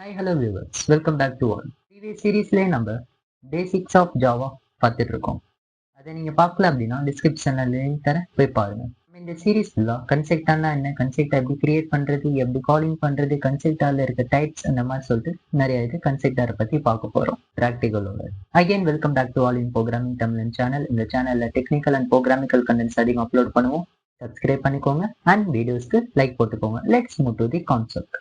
Hi hello viewers, welcome back to all. Previous சீரீஸ்லேயே நம்ம basics of Java பார்த்துட்டு இருக்கோம். அதை நீங்கள் பார்க்கல அப்படின்னா டிஸ்கிரிப்ஷனில் லிங்க் தரேன், போய் பாருங்க. நம்ம இந்த சீரீஸ் ஃபுல்லாக கன்செப்டானா என்ன, கன்செப்டை எப்படி கிரியேட் பண்ணுறது, எப்படி காலிங் பண்ணுறது, கன்செப்டாவில் இருக்க டைப்ஸ் அந்த மாதிரி சொல்லிட்டு நிறைய இது கன்செப்டாரை பற்றி பார்க்க போகிறோம் ப்ராக்டிக்கலோட. Again welcome back to all in programming Tamil channel. இந்த சேனலில் டெக்னிக்கல் அண்ட் ப்ரோக்ராமிக்கல் கண்டென்ட்ஸ் அதிகம் அப்லோட் பண்ணுவோம். சப்ஸ்கிரைப் பண்ணிக்கோங்க அண்ட் வீடியோஸ்க்கு லைக் போட்டுக்கோங்க. Let's move to the concept.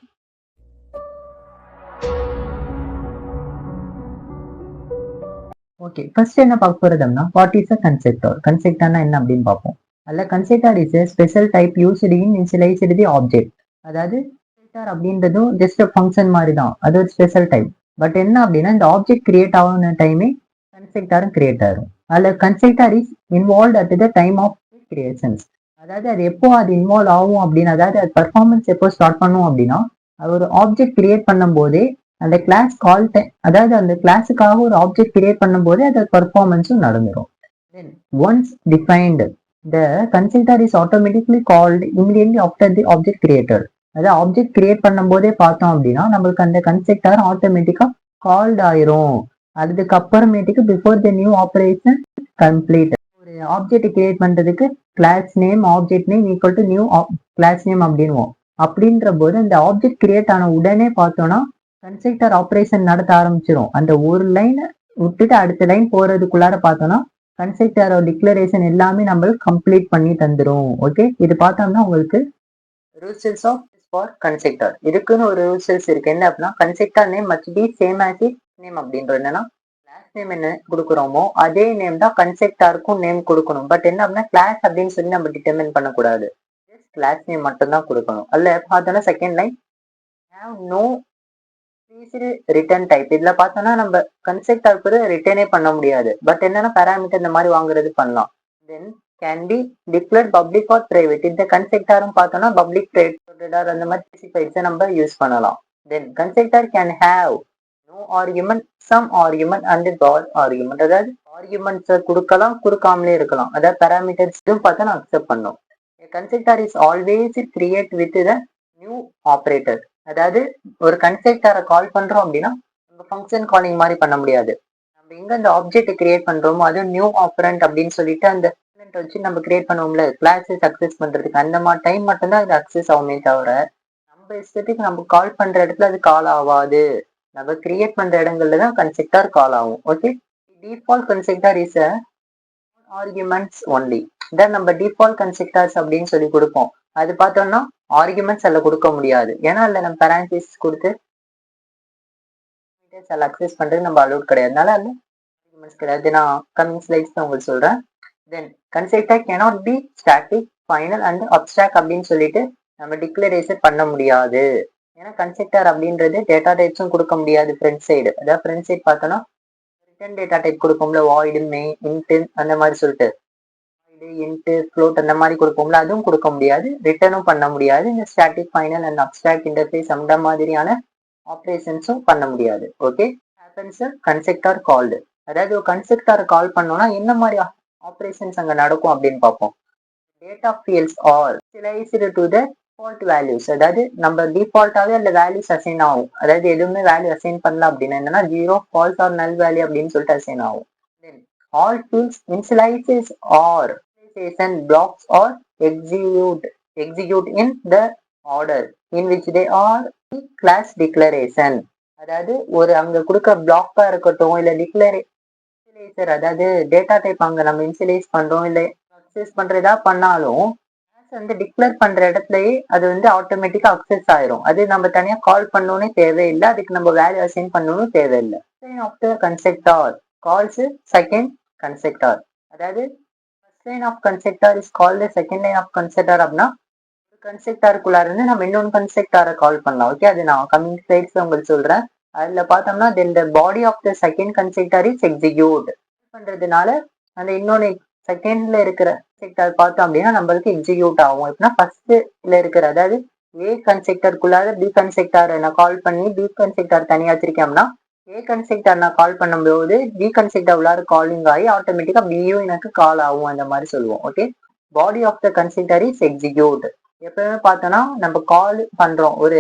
Okay, first என்ன பார்க்க போறதுன்னா வாட் இஸ் அ கன்செப்டார். கன்செப்டானா என்ன அப்படின்னு பார்ப்போம். அதில் constructor is a special type used in initialized the object. அதாவது கன்செப்டார் அப்படின்றதும் ஜஸ்ட் ஃபங்க்ஷன் மாதிரி தான், அது ஒரு ஸ்பெஷல் டைப். பட் என்ன அப்படின்னா இந்த ஆப்ஜெக்ட் கிரியேட் ஆகுன டைமே கன்செப்டாரும் கிரியேட் ஆகும். அதில் constructor is involve at the time of creations. அதாவது அது எப்போ அது இன்வால்வ் ஆகும் அப்படின்னு, அதாவது அது பர்ஃபார்மன்ஸ் எப்போ ஸ்டார்ட் பண்ணும் அப்படின்னா அது ஒரு ஆப்ஜெக்ட் கிரியேட் பண்ணும் போதே அந்த கிளாஸ் கால் டைம், அதாவது அந்த கிளாஸுக்காக ஒரு ஆப்ஜெக்ட் கிரியேட் பண்ணும்போது அது பர்ஃபார்மன்ஸும் நடந்துடும். Then once defined the constructor is automatically called immediately after the object creator. அதாவது ஆப்ஜெக்ட் கிரியேட் பண்ணும் போதே பார்த்தோம் அப்படின்னா நம்மளுக்கு அந்த கன்செப்டார் ஆட்டோமேட்டிக்கா கால்ட் ஆயிரும். அதுக்கு அப்புறமேட்டுக்கு before the new operation complete. ஒரு ஆப்ஜெக்ட் கிரியேட் பண்றதுக்கு class name object name equal to new class name அப்படின்வோம். அப்படின்ற போது அந்த ஆப்ஜெக்ட் கிரியேட் ஆன உடனே பார்த்தோம்னா கன்ஸ்ட்ரக்டர் ஆப்ரேஷன் நடத்த ஆரம்பிச்சிடும். அந்த ஒரு லைன் விட்டுட்டு அடுத்த லைன் போறதுக்குள்ளார பார்த்தோம்னா கன்ஸ்ட்ரக்டரோட டிக்ளரேஷன் எல்லாமே நம்மளுக்கு கம்ப்ளீட் பண்ணி தந்துடும். ஓகே, இது பார்த்தோம்னா உங்களுக்கு ரூல்ஸ் ஆஃப் ஃபார் கன்ஸ்ட்ரக்டர் இதுக்குன்னு ஒரு ரூல்ஸ் இருக்கு. என்ன அப்படின்னா constructor name must be same as it name அப்படின்றது. என்னன்னா கிளாஸ் நேம் என்ன கொடுக்குறோமோ அதே நேம் தான் கன்ஸ்ட்ரக்டருக்கும் நேம் கொடுக்கணும். பட் என்ன அப்படின்னா கிளாஸ் அப்படின்னு சொல்லி நம்ம டிட்டர்மின் பண்ணக்கூடாது, கிளாஸ் நேம் மட்டும் தான் கொடுக்கணும். அல்ல பார்த்தோம்னா second line have no return type. இதுல பார்த்தோம்னா நம்ம கன்ஸ்ட்ரக்டர் ரிட்டர்னே பண்ண முடியாது. பட் என்னன்னா பேராமீட்டர் இந்த மாதிரி வாங்குறது பண்ணலாம். தென் can be declared public R private. இந்த கன்ஸ்ட்ரக்டரும் பார்த்தோம்னா பப்ளிக் பிரைவேட் அந்த மாதிரி ஸ்பெசிஃபைட்ஸை நம்ம யூஸ் பண்ணலாம். Then constructor can have no argument, some argument and got argument. அதாவது ஆர்குமெண்ட்ஸை கொடுக்கலாம், கொடுக்காமலே இருக்கலாம். அதாவது பேராமீட்டர்ஸ் பார்த்தா நான் அக்செப்ட் பண்ணோம். Constructor is always create with the new operator. அதாவது ஒரு கன்ஸ்ட்ரக்டரை கால் பண்றோம் அப்படின்னா நம்ம ஃபங்க்ஷன் காலிங் மாதிரி பண்ண முடியாது. நம்ம எங்க அந்த ஆப்ஜெக்ட் கிரியேட் பண்றோமோ அது நியூ ஆப்பரண்ட் அப்படின்னு சொல்லிட்டு அந்த வச்சு நம்ம கிரியேட் பண்ணுவோம்ல கிளாஸஸ் அக்சஸ் பண்றதுக்கு, அந்த மாதிரி டைம் மட்டும்தான் அது அக்சஸ் ஆகுமே தவிர நம்ம இஷ்டத்துக்கு நம்ம கால் பண்ற இடத்துல அது கால் ஆகாது. நம்ம கிரியேட் பண்ற இடங்கள்ல தான் கன்ஸ்ட்ரக்டர் கால் ஆகும். Okay, default constructor is a arguments only. இதான் நம்ம டிஃபால்ட் கன்ஸ்ட்ரக்டர்ஸ் அப்படின்னு சொல்லி கொடுப்போம். அது பார்த்தோம்னா ஆர்குமெண்ட்ஸ் அதில் கொடுக்க முடியாது. ஏன்னா அதில் நம்ம பேரான்டிஸ் கொடுத்து அதில் அக்சஸ் பண்றது நம்ம அலோட் கிடையாது. அதனால அதில் ஆர்குமெண்ட்ஸ் கிடையாது. நான் கமிங் ஸ்லைட்ஸ் தான் உங்களுக்கு சொல்றேன். தென் constructor cannot be static, final and abstract அப்படின்னு சொல்லிட்டு நம்ம டிக்ளரேஷன் பண்ண முடியாது. ஏன்னா கன்ஸ்ட்ரக்டர் அப்படின்றது டேட்டா டைப்ஸும் கொடுக்க முடியாது. ஃப்ரண்ட் சைடு, அதாவது ஃப்ரண்ட் சைடு பார்த்தோம்னா ரிட்டர்ன் டேட்டா டைப் கொடுப்போம்ல, வாய்டு மெயின் இன்ட் அந்த மாதிரி சொல்லிட்டு இன்ட் ஃப்ளோட் அந்த மாதிரி கொடுப்போம்ல, அதுவும் கொடுக்க முடியாது, ரிட்டர்னும் பண்ண முடியாது. இந்த static final and abstract interface அந்த மாதிரியான ஆப்ரேஷன்ஸும் பண்ண முடியாது. Okay, happens constructor called. அதாவது ஒரு கன்ஸ்ட்ரக்டர் கால் பண்ணோம்னா என்ன மாதிரி ஆப்ரேஷன்ஸ் அங்க நடக்கும் அப்படின்னு பார்ப்போம். Data fields are initialized to the default values. அதாவது நம்ம டிஃபால்ட்டாவே அந்த வேல்யூஸ் அசைன் ஆகும். அதாவது எதுவுமே வேல்யூ அசைன் பண்ணல அப்படின்னா என்னன்னா zero, false or null value அப்படின்னு சொல்லிட்டு அசைன் ஆகும். Then all fields initializes or blocks or execute in the order in which they are class declaration. அதாவது ஒரு அங்க கொடுக்க பிளாக்கா இருக்கட்டும் இல்ல டிக்ளரேஷன், அதாவது டேட்டா டைப் அங்க நம்ம இனிஷியலைஸ் பண்றோம் இல்ல அக்சஸ் பண்றதா பண்ணாலும் வந்து டிக்ளேர் பண்ற இடத்துலயே அது வந்து ஆட்டோமேட்டிக்கா அக்சஸ் ஆயிரும். அது நம்ம தனியா கால் பண்ணணும்னே தேவையில்லை, அதுக்கு நம்ம வேல்யூ அசைன் பண்ணணும் தேவையில்லை. After constructor calls second constructor. அதாவது first line of constructor is called second line of constructor. அப்படின்னா கன்ஸ்ட்ரக்டருக்குள்ள இருந்து நம்ம இன்னொன்று கன்ஸ்ட்ரக்டரை கால் பண்ணலாம். ஓகே, அது நான் கமிங் ஸ்லைட்ஸ்ல உங்களுக்கு சொல்றேன். அதுல பார்த்தோம்னா then the body of the second constructor is execute பண்றதுனால அந்த இன்னொன்னு செகண்ட்ல இருக்கிற கன்ஸ்ட்ரக்டர் பார்த்தோம் அப்படின்னா நம்மளுக்கு எக்ஸிக்யூட் ஆகும். எப்படின்னா ஃபர்ஸ்ட்ல இருக்கிற, அதாவது ஏ கன்ஸ்ட்ரக்டருக்குள்ளார பி கன்ஸ்ட்ரக்டர் நான் கால் பண்ணி பி கன்ஸ்ட்ரக்டர் தனியா வச்சிருக்கேன்னா ஏ கன்ஸ்ட்ரக்டர் நான் கால் பண்ணும்போது பி கன்ஸ்ட்ரக்டர் உள்ளார காலிங் ஆகி ஆட்டோமேட்டிக்கா பியும் எனக்கு கால் ஆகும், அந்த மாதிரி சொல்லுவோம். Okay, body of the constructor is execute. எப்பவுமே பார்த்தோம்னா நம்ம கால் பண்றோம், ஒரு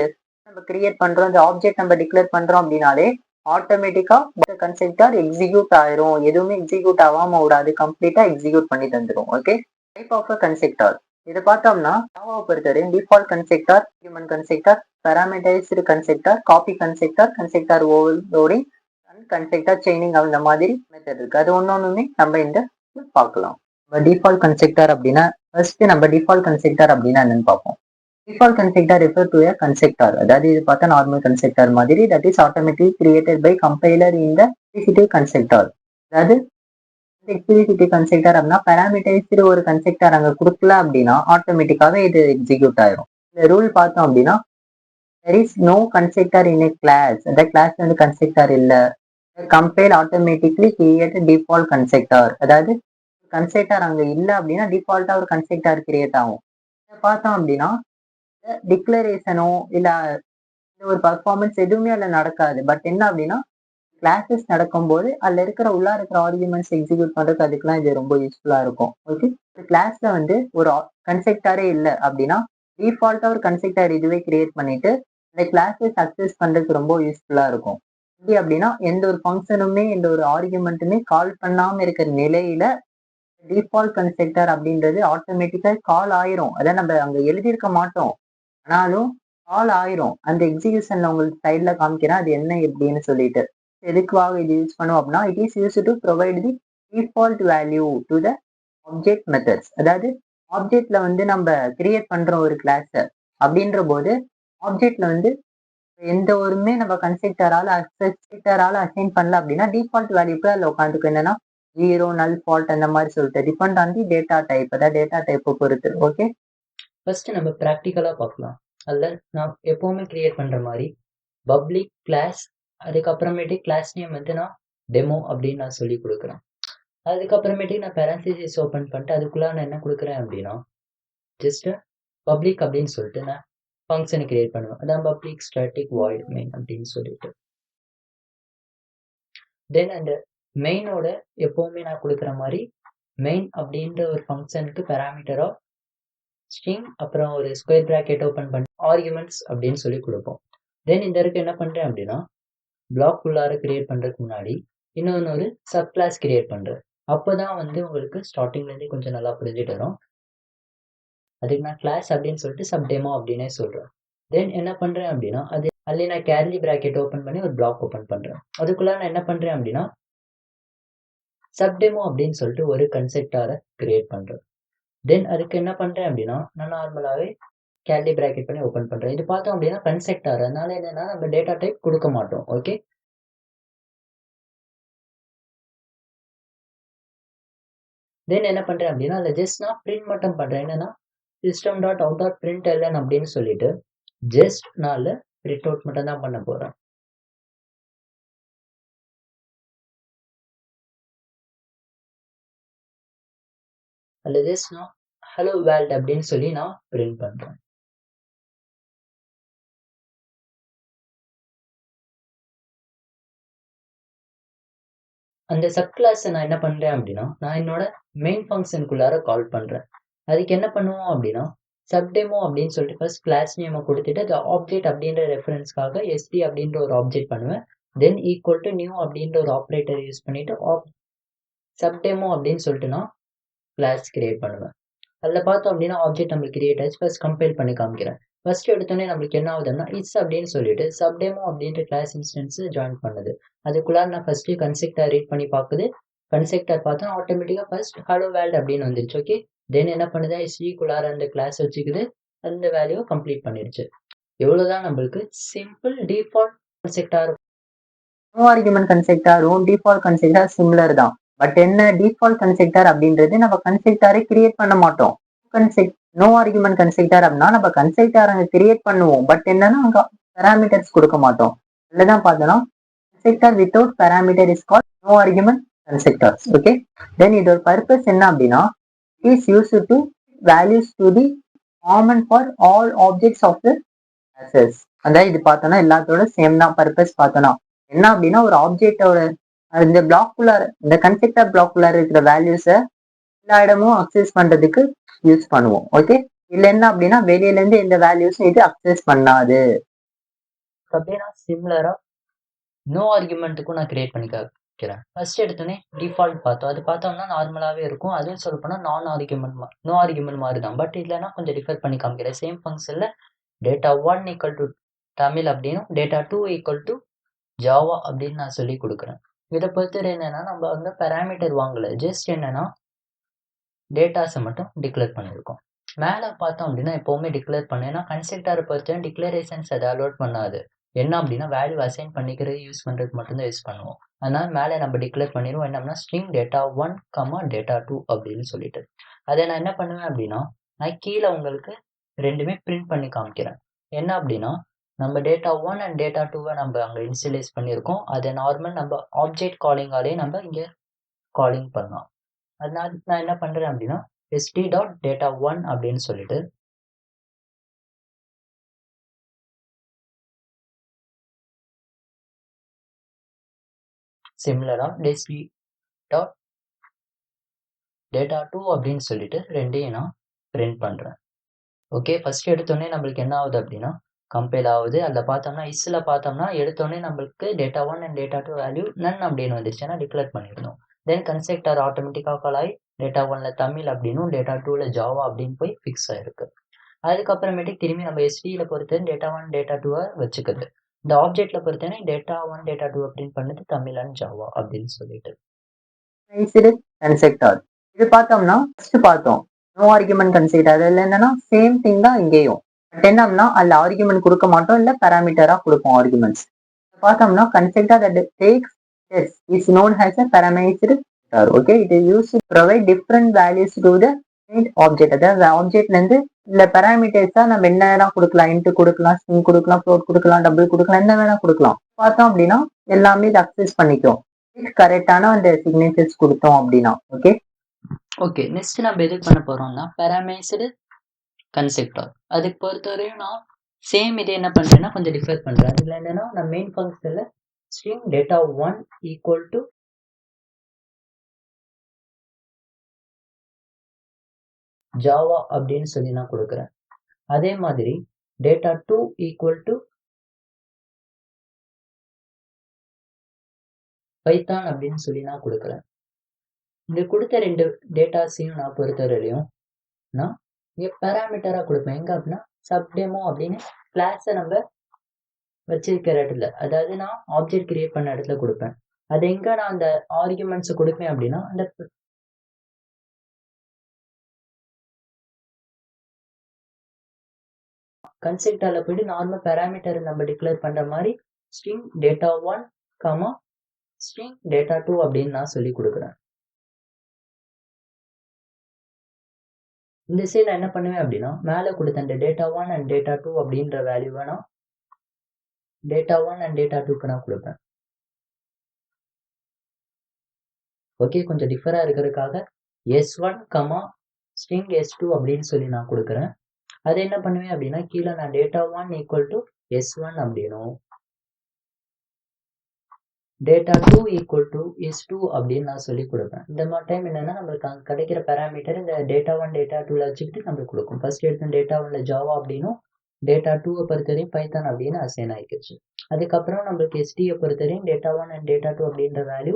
நம்ம கிரியேட் பண்றோம், இந்த ஆப்ஜெக்ட் நம்ம டிக்ளேர் பண்றோம் அப்படின்னாலே ஆட்டோமேட்டிக்கா கன்ஸ்ட்ரக்டர் எக்ஸிக்யூட் ஆயிரும். எதுவுமே எக்ஸிக்யூட் ஆகாம விடாது, கம்ப்ளீட்டா எக்ஸிக்யூட் பண்ணி தந்துரும். ஓகே, டைப் ஆஃப் கன்ஸ்ட்ரக்டர் இதை பார்த்தோம்னா ஜாவாவை பொறுத்தவரை default constructor, human constructor, parameterized constructor, copy constructor, constructor overloading and constructor chaining அந்த மாதிரி மெத்தட் இருக்கு. அது ஒன்னொன்னுமே நம்ம இந்த பார்க்கலாம். டிஃபால்ட் கன்ஸ்ட்ரக்டர் அப்படின்னா ஃபர்ஸ்ட் நம்ம டிஃபால்ட் கன்ஸ்ட்ரக்டர் அப்படின்னா என்னன்னு பார்ப்போம். Default constructor refer to a constructor. அதாவது இது பார்த்தா நார்மல் கன்ஸ்ட்ரக்டர் மாதிரி, that is automatically created by compiler in the explicit constructor. அதாவது explicit constructor அப்படின்னா parameterized ஒரு கன்ஸ்ட்ரக்டர் அங்க கொடுக்கல அப்படின்னா ஆட்டோமேட்டிக்காவே இது எக்ஸிக்யூட் ஆயிரும். இந்த ரூல் பார்த்தோம் அப்படின்னா there is no constructor in a class. அந்த கிளாஸ் வந்து கன்ஸ்ட்ரக்டர் இல்ல, compile automatically create a default constructor. அதாவது கன்ஸ்ட்ரக்டர் அங்க இல்ல அப்படின்னா டிஃபால்ட்டா ஒரு கன்ஸ்ட்ரக்டர் கிரியேட் ஆகும். இதை பார்த்தோம் அப்படின்னா டிக்ளரேஷனோ இல்ல ஒரு பர்ஃபார்மன்ஸ் எதுவுமே அதுல நடக்காது. பட் என்ன அப்படின்னா கிளாஸஸ் நடக்கும்போது அதுல இருக்கிற உள்ளா இருக்கிற ஆர்குமெண்ட்ஸ் எக்ஸிக்யூட் பண்றதுக்கு அதுக்கெல்லாம் இது ரொம்ப யூஸ்ஃபுல்லா இருக்கும். ஓகே, ஒரு கிளாஸ்ல வந்து ஒரு கன்ஸ்ட்ரக்டரே இல்லை அப்படின்னா டிஃபால்ட்டா ஒரு கன்ஸ்ட்ரக்டர் இதுவே கிரியேட் பண்ணிட்டு இந்த கிளாஸஸ் அக்சஸ் பண்றதுக்கு ரொம்ப யூஸ்ஃபுல்லா இருக்கும். எப்படி அப்படின்னா எந்த ஒரு ஃபங்க்ஷனுமே எந்த ஒரு ஆர்குமெண்ட்டுமே கால் பண்ணாம இருக்கிற நிலையில டிஃபால்ட் கன்ஸ்ட்ரக்டர் அப்படின்றது ஆட்டோமேட்டிக்கா கால் ஆயிரும். அதான் நம்ம அங்க எழுதியிருக்க மாட்டோம், ஆனாலும் கால் ஆயிரும். அந்த எக்ஸிகியூஷன்ல உங்களுக்கு சைட்ல காமிக்கிறேன் அது என்ன எப்படின்னு சொல்லிட்டு. எதுக்காக இது யூஸ் பண்ணுவோம் அப்படின்னா it is use to provide the default value to the object methods. அதாவது ஆப்ஜெக்ட்ல வந்து நம்ம கிரியேட் பண்றோம் ஒரு கிளாஸ் அப்படின்ற போது ஆப்ஜெக்ட்ல வந்து எந்த ஒருமே நம்ம கன்ஸ்ட்ரக்டரால அசைன் பண்ணல அப்படின்னா டிஃபால்ட் வேல்யூக்கு அதில் உட்காந்துக்கும். என்னன்னா 0, நல், ஃபால்ட் அந்த மாதிரி சொல்லிட்டு depend on the data type. அதாவது டேட்டா டைப்பை பொறுத்து. ஓகே, ஃபர்ஸ்ட் நம்ம ப்ராக்டிக்கலாக பார்க்கலாம். அதில் நான் எப்போவுமே கிரியேட் பண்ணுற மாதிரி பப்ளிக் கிளாஸ், அதுக்கப்புறமேட்டு கிளாஸ் நேம் வந்து நான் டெமோ அப்படின்னு நான் சொல்லி கொடுக்குறேன். அதுக்கப்புறமேட்டு நான் பேரன்சிஸ் ஓப்பன் பண்ணிட்டு அதுக்குள்ளே நான் என்ன கொடுக்குறேன் அப்படின்னா ஜஸ்ட் பப்ளிக் அப்படின்னு சொல்லிட்டு நான் ஃபங்க்ஷனை கிரியேட் பண்ணுவேன். அதான் பப்ளிக் ஸ்டாட்டிக் வாய்ட் மெயின் அப்படின்னு சொல்லிட்டு. தென் அந்த மெயினோட எப்போவுமே நான் கொடுக்குற மாதிரி மெயின் அப்படின்ற ஒரு ஃபங்க்ஷனுக்கு பேராமீட்டரா ஸ்ட்ரிங் அப்புறம் ஒரு ஸ்கொயர் பிராக்கெட் ஓப்பன் பண்ணி ஆர்குமெண்ட்ஸ் அப்படின்னு சொல்லி கொடுப்போம். தென் இந்த இருக்கு என்ன பண்ணுறேன் அப்படின்னா பிளாக் உள்ளார கிரியேட் பண்ணுறதுக்கு முன்னாடி இன்னொன்று ஒரு சப் கிளாஸ் கிரியேட் பண்ணுறேன். அப்போ தான் வந்து உங்களுக்கு ஸ்டார்டிங்லேருந்து கொஞ்சம் நல்லா புரிஞ்சுட்டு வரும். அதுக்கு நான் கிளாஸ் அப்படின்னு சொல்லிட்டு சப் டெமோ அப்படின்னே சொல்கிறேன். தென் என்ன பண்ணுறேன் அப்படின்னா அதில் நான் கேர்லி பிராக்கெட் ஓப்பன் பண்ணி ஒரு பிளாக் ஓப்பன் பண்ணுறேன். அதுக்குள்ளே நான் என்ன பண்ணுறேன் அப்படின்னா சப் டெமோ அப்படின்னு சொல்லிட்டு ஒரு கன்செப்டாரை கிரியேட் பண்ணுறேன். தென் அதுக்கு என்ன பண்ணுறேன் அப்படின்னா நான் நார்மலாகவே கேர்லி பிராக்கெட் பண்ணி ஓப்பன் பண்ணுறேன். இது பார்த்தோம் அப்படின்னா கன்செப்டார், அதனால என்னன்னா நம்ம டேட்டா டைப் கொடுக்க மாட்டோம். ஓகே, தென் என்ன பண்ணுறேன் அப்படின்னா அதில் ஜஸ்ட் நான் பிரிண்ட் மட்டும் பண்ணுறேன். என்னன்னா system dot out dot print L N அப்படின்னு சொல்லிட்டு ஜஸ்ட் நான் பிரிண்ட் அவுட் மட்டும் தான் பண்ண போகிறேன். அதில் ஜஸ்ட் நான் ஹலோ வேர்ல்ட் அப்படின்னு சொல்லி நான் பிரிண்ட் பண்ணுறேன். அந்த சப் கிளாஸை நான் என்ன பண்ணுறேன் அப்படின்னா நான் என்னோட மெயின் ஃபங்க்ஷனுக்குள்ளார கால் பண்ணுறேன். அதுக்கு என்ன பண்ணுவோம் அப்படின்னா சப் டெமோ அப்படின்னு சொல்லிட்டு ஃபர்ஸ்ட் கிளாஸ் நேமை கொடுத்துட்டு அந்த ஆப்ஜெக்ட் அப்படின்ற ரெஃபரன்ஸ்க்காக எஸ்டி அப்படின்ற ஒரு ஆப்ஜெக்ட் பண்ணுவேன். தென் ஈக்குவல் டு நியூ அப்படின்ற ஒரு ஆப்ரேட்டர் யூஸ் பண்ணிட்டு சப் டெமோ அப்படின்னு சொல்லிட்டு நான் கிளாஸ் கிரியேட் பண்ணுவேன். அதில் பார்த்தோம் அப்படின்னா ஆப்ஜெக்ட் நம்மளுக்கு கிரியேட் ஆச்சு. ஃபர்ஸ்ட் கம்பைல் பண்ணி காமிக்கிறேன். ஃபர்ஸ்ட் எடுத்தோடனே நம்மளுக்கு என்ன ஆகுதுன்னா இட்ஸ் அப்படின்னு சொல்லிட்டு சப் டெமோ அப்படின்ற கிளாஸ் இன்ஸ்டன்ஸ் ஜாயின் பண்ணுது. அதுக்குள்ளார நான் ஃபர்ஸ்ட் கன்ஸ்ட்ரக்டர் ரீட் பண்ணி பார்க்குது. கன்ஸ்ட்ரக்டர் பார்த்தா ஆட்டோமேட்டிக்காக ஃபர்ஸ்ட் ஹலோ வேர்ல்ட் அப்படின்னு வந்துருச்சு. ஓகே, தென் என்ன பண்ணுது எஸ்டிக்குள்ளார அந்த கிளாஸ் வச்சுக்குது, அந்த வேல்யூவை கம்ப்ளீட் பண்ணிருச்சு. எவ்வளோதான் நம்மளுக்கு simple default constructor. No argument கன்ஸ்ட்ரக்டரும் டிஃபால்ட் கன்ஸ்ட்ரக்டர் சிமிலர் தான். பட் என்ன டிஃபால்ட் கன்ஸ்ட்ரக்டர் அப்படின்றது நம்ம கன்ஸ்ட்ரக்டரை கிரியேட் பண்ண மாட்டோம். நோ ஆர்குமெண்ட் கன்ஸ்ட்ரக்டர் அப்படின்னா நம்ம கன்ஸ்ட்ரக்டர் அங்க கிரியேட் பண்ணுவோம். பட் என்னன்னா அங்க பேராமீட்டர்ஸ் கொடுக்க மாட்டோம். இதுதான் பார்த்தோம்னா constructor without parameter is called no argument constructors. Okay, then இதோட பர்பஸ் என்ன அப்படின்னா it is used to values to the common for all objects of the classes. அதான் இது பார்த்தோம்னா எல்லாத்தோட சேம் தான் பர்பஸ். பார்த்தோம்னா என்ன அப்படின்னா ஒரு ஆப்ஜெக்டோட இந்த பிளாக்குள்ளார இந்த கன்ஸ்ட்ரக்டர் பிளாக்குள்ளார இருக்கிற வேல்யூஸை எல்லா இடமும் அக்சஸ் பண்றதுக்கு யூஸ் பண்ணுவோம். ஓகே, இதுல என்ன அப்படின்னா வெளியில இருந்து எந்த வேல்யூஸும் இது அக்சஸ் பண்ணாது. அப்படியே நான் சிமிலரா நோ ஆர்குமெண்ட்டுக்கும் நான் கிரியேட் பண்ணி காமிக்கிறேன். ஃபர்ஸ்ட் எடுத்தோடனே டிஃபால்ட் பார்த்தோம். அது பார்த்தோம்னா நார்மலாவே இருக்கும். அதுவும் சொல்ல போனா நோ ஆர்குமெண்ட் மாதிரி தான். பட் இதுலனா கொஞ்சம் டிஃபர் பண்ணி காமிக்கிறேன். சேம் ஃபங்க்ஷன்ல data1 ஈக்குவல் டு தமிழ் அப்படின்னும் data2 ஈக்குவல் டு ஜாவா அப்படின்னு நான் சொல்லி கொடுக்குறேன். இதை பொறுத்தவரை என்னன்னா நம்ம வந்து பேராமீட்டர் வாங்கல, ஜஸ்ட் என்னன்னா டேட்டாஸை மட்டும் டிக்ளேர் பண்ணியிருக்கோம். மேலே பார்த்தோம் அப்படின்னா எப்போவுமே டிக்ளேர் பண்ணேன். ஏன்னா கன்ஸ்ட்ரக்டரை பொறுத்தவரை டிக்ளரேஷன்ஸ் அதை அலோட் பண்ணாது. என்ன அப்படின்னா வேல்யூ அசைன் பண்ணிக்கிறது யூஸ் பண்ணுறது மட்டும்தான் யூஸ் பண்ணுவோம். அதனால மேலே நம்ம டிக்ளேர் பண்ணிடுவோம் என்னன்னா ஸ்ட்ரிங் data1, data2 அப்படின்னு சொல்லிட்டு. அதை நான் என்ன பண்ணுவேன் அப்படின்னா நான் கீழே உங்களுக்கு ரெண்டுமே பிரிண்ட் பண்ணி காமிக்கிறேன். என்ன அப்படின்னா நம்ம data1 அண்ட் data2வை நம்ம அங்கே இனிஷியலைஸ் பண்ணியிருக்கோம். அதை நார்மல் நம்ம ஆப்ஜெக்ட் காலிங்காலே நம்ம இங்கே காலிங் பண்ணலாம். அதனால நான் என்ன பண்றேன் அப்படின்னா st.data1 அப்படின்னு சொல்லிட்டு சிமிலரா st.data2 அப்படின்னு சொல்லிட்டு ரெண்டையும் நான் பிரிண்ட் பண்றேன். ஓகே, ஃபர்ஸ்ட் எடுத்தோடனே நம்மளுக்கு என்ன ஆகுது அப்படின்னா கம்பைல் ஆகுது. அதில் பார்த்தோம்னா இஸ்ல பார்த்தோம்னா எடுத்தோடனே நம்மளுக்கு data1 அண்ட் data2 வேல்யூ நன் அப்படின்னு வந்துருச்சு. ஏன்னா டிக்ளேர் பண்ணியிருந்தோம். தென் கன்ஸ்ட்ரக்டர் ஆட்டோமேட்டிக்காக கால் ஆகி data1ல தமிழ் அப்படின்னும் data2ல ஜாவா அப்படின்னு போய் ஃபிக்ஸ் ஆயிருக்கு. அதுக்கப்புறமேட்டுக்கு திரும்பி நம்ம எஸ்டியில பொறுத்தவரை data1 data2 வச்சுக்குது. இந்த ஆப்ஜெக்ட்ல பொறுத்தவரை data1 data2 அப்படின்னு பண்ணது தமிழ் அண்ட் ஜாவா அப்படின்னு சொல்லிட்டு. கன்ஸ்ட்ரக்டர் இது பார்த்தோம்னா ஃபர்ஸ்ட் பார்த்தோம் நோ ஆர்குமெண்ட் கன்ஸ்ட்ரக்டர். அதில் என்னன்னா சேம் திங் தான் இங்கேயும். பட் என்னன்னா அதில் ஆர்குமெண்ட் கொடுக்க மாட்டோம், இல்லை பேராமீட்டரா கொடுப்போம் ஆர்குமெண்ட்ஸ். பார்த்தோம்னா constructor that takes this is known as a parameterized constructor. Okay, it is used to provide different values to the object. அதாவது ஆப்ஜெக்ட்ல இருந்து இல்ல பேராமீட்டர்ஸா நம்ம என்ன வேணா கொடுக்கலாம், இன்ட் கொடுக்கலாம், ஸ்ட்ரிங் கொடுக்கலாம், ஃப்ளோட் கொடுக்கலாம், டபுள் கொடுக்கலாம், என்ன வேணா கொடுக்கலாம். பார்த்தோம் அப்படின்னா எல்லாமே இது அக்சஸ் பண்ணிக்கும் கரெக்டான அந்த சிக்னேச்சர்ஸ் கொடுத்தோம் அப்படின்னா. ஓகே ஓகே, நெக்ஸ்ட் நம்ம எதுக்கு பண்ண போறோம்னா பேராமீட்டரைஸ்டு கன்ஸ்ட்ரக்டர். அதுக்கு பொறுத்தவரையும் நான் சேம் இது என்ன பண்றேன்னா கொஞ்சம் டிஃபர் பண்றேன். அதுல என்னன்னா நான் மெயின் ஃபங்க்ஷன்ல string data1 equal to Java அப்படின்னு சொல்லி நான் கொடுக்குறேன். அதே மாதிரி data2 ஈக்குவல் டு பைத்தான் அப்படின்னு சொல்லி நான் கொடுக்குறேன். இந்த கொடுத்த ரெண்டு டேட்டாஸையும் நான் பொறுத்தவரையிலையும் நான் இங்கே பேராமீட்டரா கொடுப்பேன். எங்க அப்படின்னா சப்டெமோ அப்படின்னு கிளாஸை நம்ம வச்சிருக்கிற இடத்துல, அதாவது நான் ஆப்ஜெக்ட் கிரியேட் பண்ண இடத்துல கொடுப்பேன். அது எங்க நான் அந்த ஆர்குமெண்ட்ஸ் கொடுப்பேன் அப்படின்னா அந்த கன்ஸ்ட்ரக்டர்ல போயிட்டு நார்மல் பேராமீட்டர் நம்ம டிக்ளேர் பண்ற மாதிரி ஸ்ட்ரிங் data1, ஸ்ட்ரிங் data2 அப்படின்னு நான் சொல்லி கொடுக்குறேன். இந்த சைடு நான் என்ன பண்ணுவேன் அப்படின்னா மேலே கொடுத்த அந்த data1 அண்ட் data2 அப்படின்ற வேல்யூவை நான் data1 அண்ட் data2க்கு நான் கொடுப்பேன். ஓகே, கொஞ்சம் டிஃபரா இருக்கிறதுக்காக s1, ஸ்ட்ரிங் s2 அப்படின்னு சொல்லி நான் கொடுக்குறேன். அதை என்ன பண்ணுவேன் அப்படின்னா கீழே நான் data1 ஈக்குவல் டு s1 அப்படின்னும் data2 ஈக்குவல் டு s2 அப்படின்னு நான் சொல்லி கொடுப்பேன். இந்த மாதிரி டைம் என்னன்னா நம்மளுக்கு அங்கே கிடைக்கிற பேராமீட்டர் இந்த data1 data2ல வச்சுக்கிட்டு நம்மளுக்கு கொடுக்கும். ஃபர்ஸ்ட் எடுத்து data1ல ஜாவா அப்படின்னும் data2வை பொறுத்தவரையும் பைத்தான் அப்படின்னு அசைன் ஆயிடுச்சு. அதுக்கப்புறம் நம்மளுக்கு எஸ்டியை பொறுத்தவரையும் data1 அண்ட் data2 அப்படின்ற வேல்யூ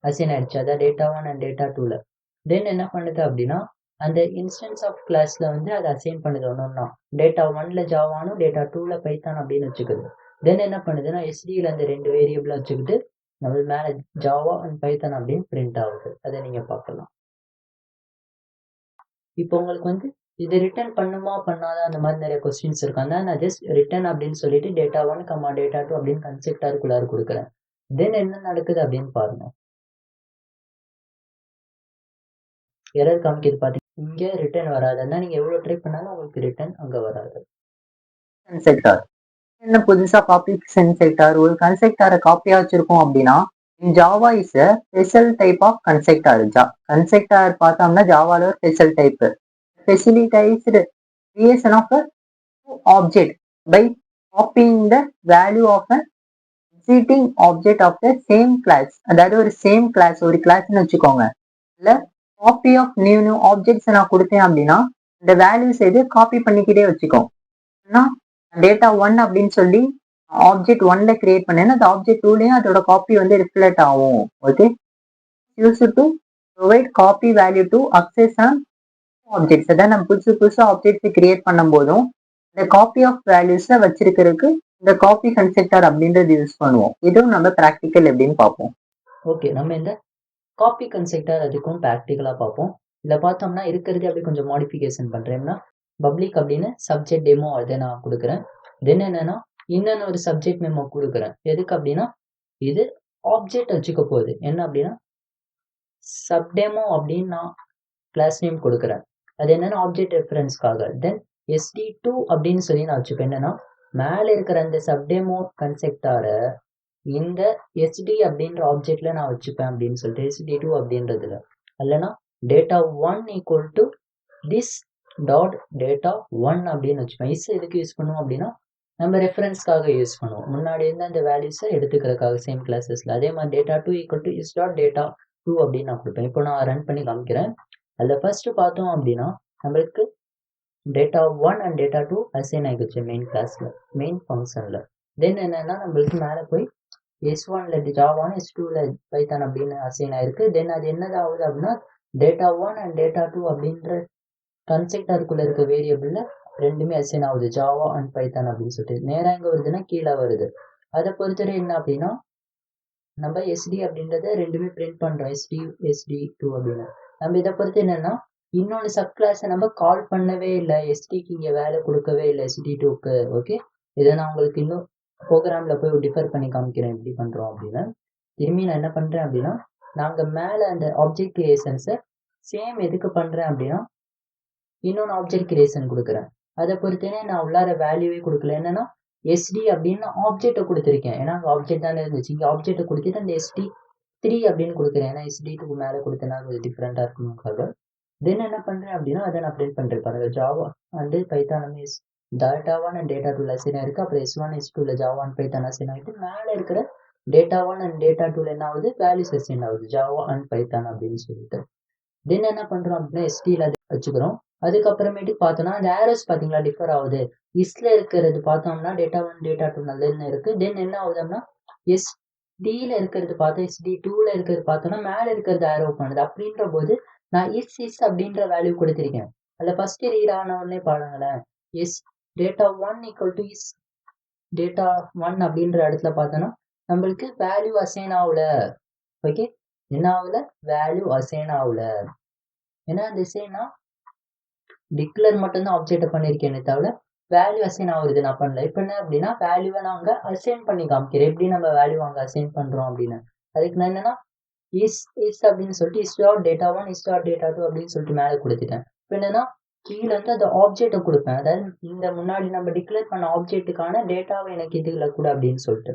அசைன் ஆயிடுச்சு, அதாவது data1 அண்ட் data2ல. தென் என்ன பண்ணுது அப்படின்னா அந்த இன்ஸ்டன்ஸ் ஆஃப் கிளாஸ்ல வந்து அதை அசைன் பண்ணுது ஒன்னொன்னா. data1ல ஜாவானும் data2ல பைத்தான் அப்படின்னு வச்சுக்குது. தென் என்ன பண்ணுதுன்னா எஸ்டியில அந்த ரெண்டு வேரியபிளை வச்சுக்கிட்டு நம்ம மேல ஜாவா அண்ட் பைத்தான் அப்படின்னு பிரிண்ட் ஆகுது. அதை நீங்க பார்க்கலாம். இப்போ உங்களுக்கு வந்து இது ரிட்டர்ன் பண்ணுமா பண்ணாதா அந்த மாதிரி நிறைய கொஸ்டின்ஸ் இருக்கும். அதனால நான் ஜஸ்ட் ரிட்டர்ன் அப்படின்னு சொல்லிட்டு data1, data2 அப்படின்னு கன்ஸ்ட்ரக்டருக்குள்ளார கொடுக்குறேன். தென் என்ன நடக்குது அப்படின்னு பாருங்க. எரர் காமிக்குது பாத்தீங்க, இங்க ரிட்டர்ன் வராது. அதனால நீங்க எவ்வளவு ட்ரை பண்ணாலும் உங்களுக்கு ரிட்டர்ன் அங்க வராது. கன்ஸ்ட்ரக்டர் என்ன புதுசா காப்பி கன்ஸ்ட்ரக்டர் ஒரு கன்ஸ்ட்ரக்டரை காப்பியா வச்சிருக்கோம் அப்படின்னா Java is a special type of constructor. constructor பார்த்தோம்னா ஜாவால ஒரு special type. facilitated creation of a object by copying the value of an existing object of the same class. அதாவது ஒரு சேம் கிளாஸ் ஒரு கிளாஸ்ன்னு வச்சுக்கோங்க. இல்ல காப்பி ஆஃப் நியூ ஆப்ஜெக்ட்ஸ் நான் கொடுத்தேன் அப்படின்னா இந்த வேல்யூஸ் எது காப்பி பண்ணிக்கிட்டே வச்சுக்கோ. டேட்டா1 அப்படின்னு சொல்லி ஆப்ஜெக்ட் 1ல கிரியேட் பண்ணேன்னா அந்த ஆப்ஜெக்ட் 2லயும் அதோட காப்பி வந்து ரிஃப்ளெக்ட் ஆகும். Okay, use to provide copy value to access and objects. அதான் நம்ம புதுசு புதுசா ஆப்ஜெக்ட்ஸ் கிரியேட் பண்ணும்போதும் இந்த காப்பி ஆஃப் வேல்யூஸை வச்சிருக்கிறதுக்கு இந்த காப்பி கன்ஸ்ட்ரக்டர் அப்படின்றது யூஸ் பண்ணுவோம். இதுவும் நம்ம ப்ராக்டிக்கல் எப்படின்னு பார்ப்போம். ஓகே, நம்ம இந்த காப்பி கன்ஸ்ட்ரக்டர் அதுக்கும் ப்ராக்டிக்கலாக பார்ப்போம். இதில் பார்த்தோம்னா இருக்கிறதே அப்படி கொஞ்சம் மாடிஃபிகேஷன் பண்ணுறேன்னா பப்ளிக் அப்படின்னு சப்ஜெக்ட் டெமோ அதை நான் கொடுக்குறேன். தென் என்னன்னா இன்னொன்று ஒரு சப்ஜெக்ட் மெமோ கொடுக்குறேன். எதுக்கு அப்படின்னா இது ஆப்ஜெக்ட் வச்சுக்க போகுது. என்ன அப்படின்னா சப்டெமோ அப்படின்னு நான் கிளாஸ் நேம் கொடுக்குறேன். அது என்னன்னா ஆப்ஜெக்ட் ரெஃபரன்ஸ்க்காக. தென் SD2 அப்படின்னு சொல்லி நான் வச்சுப்பேன். என்னன்னா மேலே இருக்கிற அந்த சப்டெமோ கன்செப்டாரை இந்த SD அப்படின்ற ஆப்ஜெக்ட்ல நான் வச்சுப்பேன் அப்படின்னு சொல்லிட்டு SD2 அப்படின்றதுல இல்லைன்னா data1 equal to this dot data1 அப்படின்னு வச்சுப்பேன். எதுக்கு யூஸ் பண்ணுவோம் அப்படின்னா நம்ம ரெஃபரன்ஸ்க்காக யூஸ் பண்ணுவோம். முன்னாடி இருந்து அந்த வேல்யூஸை எடுத்துக்கிறதுக்காக சேம் கிளாஸஸ்ல. அதே மாதிரி data2 equal to is dot data2 அப்படின்னு நான் கொடுப்பேன். இப்போ நான் ரன் பண்ணி காமிக்கிறேன். அதில் ஃபர்ஸ்ட் பார்த்தோம் அப்படின்னா நம்மளுக்கு data1 and data2 அசைன் ஆகிடுச்சு மெயின் கிளாஸ்ல, மெயின் ஃபங்க்ஷன்ல. தென் என்னன்னா நம்மளுக்கு மேலே போய் S1ல ஜாவான், S2ல பைத்தான் அப்படின்னு அசைன் ஆயிருக்கு. தென் அது என்னது ஆகுது அப்படின்னா data1 and data2 அப்படின்ற கன்ஸ்ட்ரக்டருக்குள்ள இருக்க வேரியபிள்ல ரெண்டுமே அசைன் ஆகுது, ஜாவா அண்ட் பைத்தான் அப்படின்னு சொல்லிட்டு. நேரம் எங்க வருதுன்னா கீழே வருது. அதை பொறுத்தவரை என்ன அப்படின்னா நம்ம SD அப்படின்றத ரெண்டுமே பிரிண்ட் பண்றோம், SD2 அப்படின்னு. நம்ம இதை பொறுத்து என்னன்னா இன்னொன்று சப் கிளாஸை நம்ம கால் பண்ணவே இல்லை, SDக்கு இங்கே வேலை கொடுக்கவே இல்லை SD2க்கு. ஓகே, இதை நான் உங்களுக்கு இன்னும் ப்ரோக்ராம்ல போய் டிஃபர் பண்ணி காமிக்கிறேன் எப்படி பண்றோம் அப்படின்னு. திரும்பி நான் என்ன பண்றேன் அப்படின்னா நாங்க மேல அந்த ஆப்ஜெக்ட் கிரியேஷன்ஸை சேம் எதுக்கு பண்றேன் அப்படின்னா இன்னொன்று ஆப்ஜெக்ட் கிரியேஷன் கொடுக்குறேன். அதை பொறுத்தேனே நான் உள்ளார வேல்யூவே கொடுக்கல. என்னன்னா SD அப்படின்னு ஆப்ஜெக்டை கொடுத்துருக்கேன். ஏன்னா அங்கே ஆப்ஜெக்ட் தானே இருந்துச்சு. இங்கே ஆப்ஜெக்டை கொடுத்துட்டு அந்த SD3 அப்படின்னு கொடுக்குறேன். ஏன்னா SD2 மேலே கொடுத்தேன்னா அது டிஃப்ரெண்டா இருக்கணும்காக. தென் என்ன பண்றேன் அப்படின்னா அதை நான் பிரிண்ட் பண்றேன். பாருங்க, Java and Python data1 and data2ல அசைன் ஆயிருக்கு. அப்புறம் S1 S2ல ஜாவா அண்ட் பைத்தான் அசைன் ஆயிட்டு மேலே இருக்கிற data1 and data2ல என்ன ஆகுது, வேல்யூஸ் அசைன் ஆகுது, ஜாவா அண்ட் பைத்தான் அப்படின்னு சொல்லிட்டு. தென் என்ன பண்றோம் அப்படின்னா SDல வச்சுக்கிறோம். அதுக்கப்புறமேட்டு பார்த்தோம்னா அந்த ஆரோஸ் பார்த்தீங்களா டிஃபர் ஆகுது. இஸ்ல இருக்கிறது பார்த்தோம்னா data1 data2 நல்லதுன்னு இருக்கு. தென் என்ன ஆகுதுன்னா SDல இருக்கிறது பார்த்தா SD2ல இருக்கிறது பார்த்தோம்னா மேலே இருக்கிறது ஆரோ பண்ணுது. அப்படின்ற போது நான் இஸ் அப்படின்ற வேல்யூ கொடுத்திருக்கேன். அதில் ஃபர்ஸ்ட் ரீட் ஆன உடனே பாருங்களேன், data1 equal to is data1 அப்படின்ற இடத்துல பார்த்தோன்னா நம்மளுக்கு வேல்யூ அசைன் ஆகல. ஓகே, என்ன ஆகல, வேல்யூ அசைன் ஆகல. ஏன்னா அந்த அசைனா டிக்ளேர் மட்டும்தான் ஆப்ஜெக்ட் பண்ணியிருக்கேனே தவிர வேல்யூ அசைன் ஆகுறது நான் பண்ணல. இப்போ என்ன அப்படின்னா வேல்யூவை நான் அங்கே அசைன் பண்ணி காமிக்கிறேன். எப்படி நம்ம வேல்யூ அங்கே அசைன் பண்றோம் அப்படின்னு. அதுக்கு நான் என்னன்னா இஸ் அப்படின்னு சொல்லிட்டு is dot data1 is dot data2 அப்படின்னு சொல்லிட்டு மேலே கொடுத்துட்டேன். இப்போ என்னன்னா கீழே வந்து அந்த ஆப்ஜெக்டை கொடுப்பேன். அதாவது இந்த முன்னாடி நம்ம டிக்ளேர் பண்ண ஆப்ஜெக்ட்டுக்கான டேட்டாவை எனக்கு இதுல கூட அப்படின்னு சொல்லிட்டு.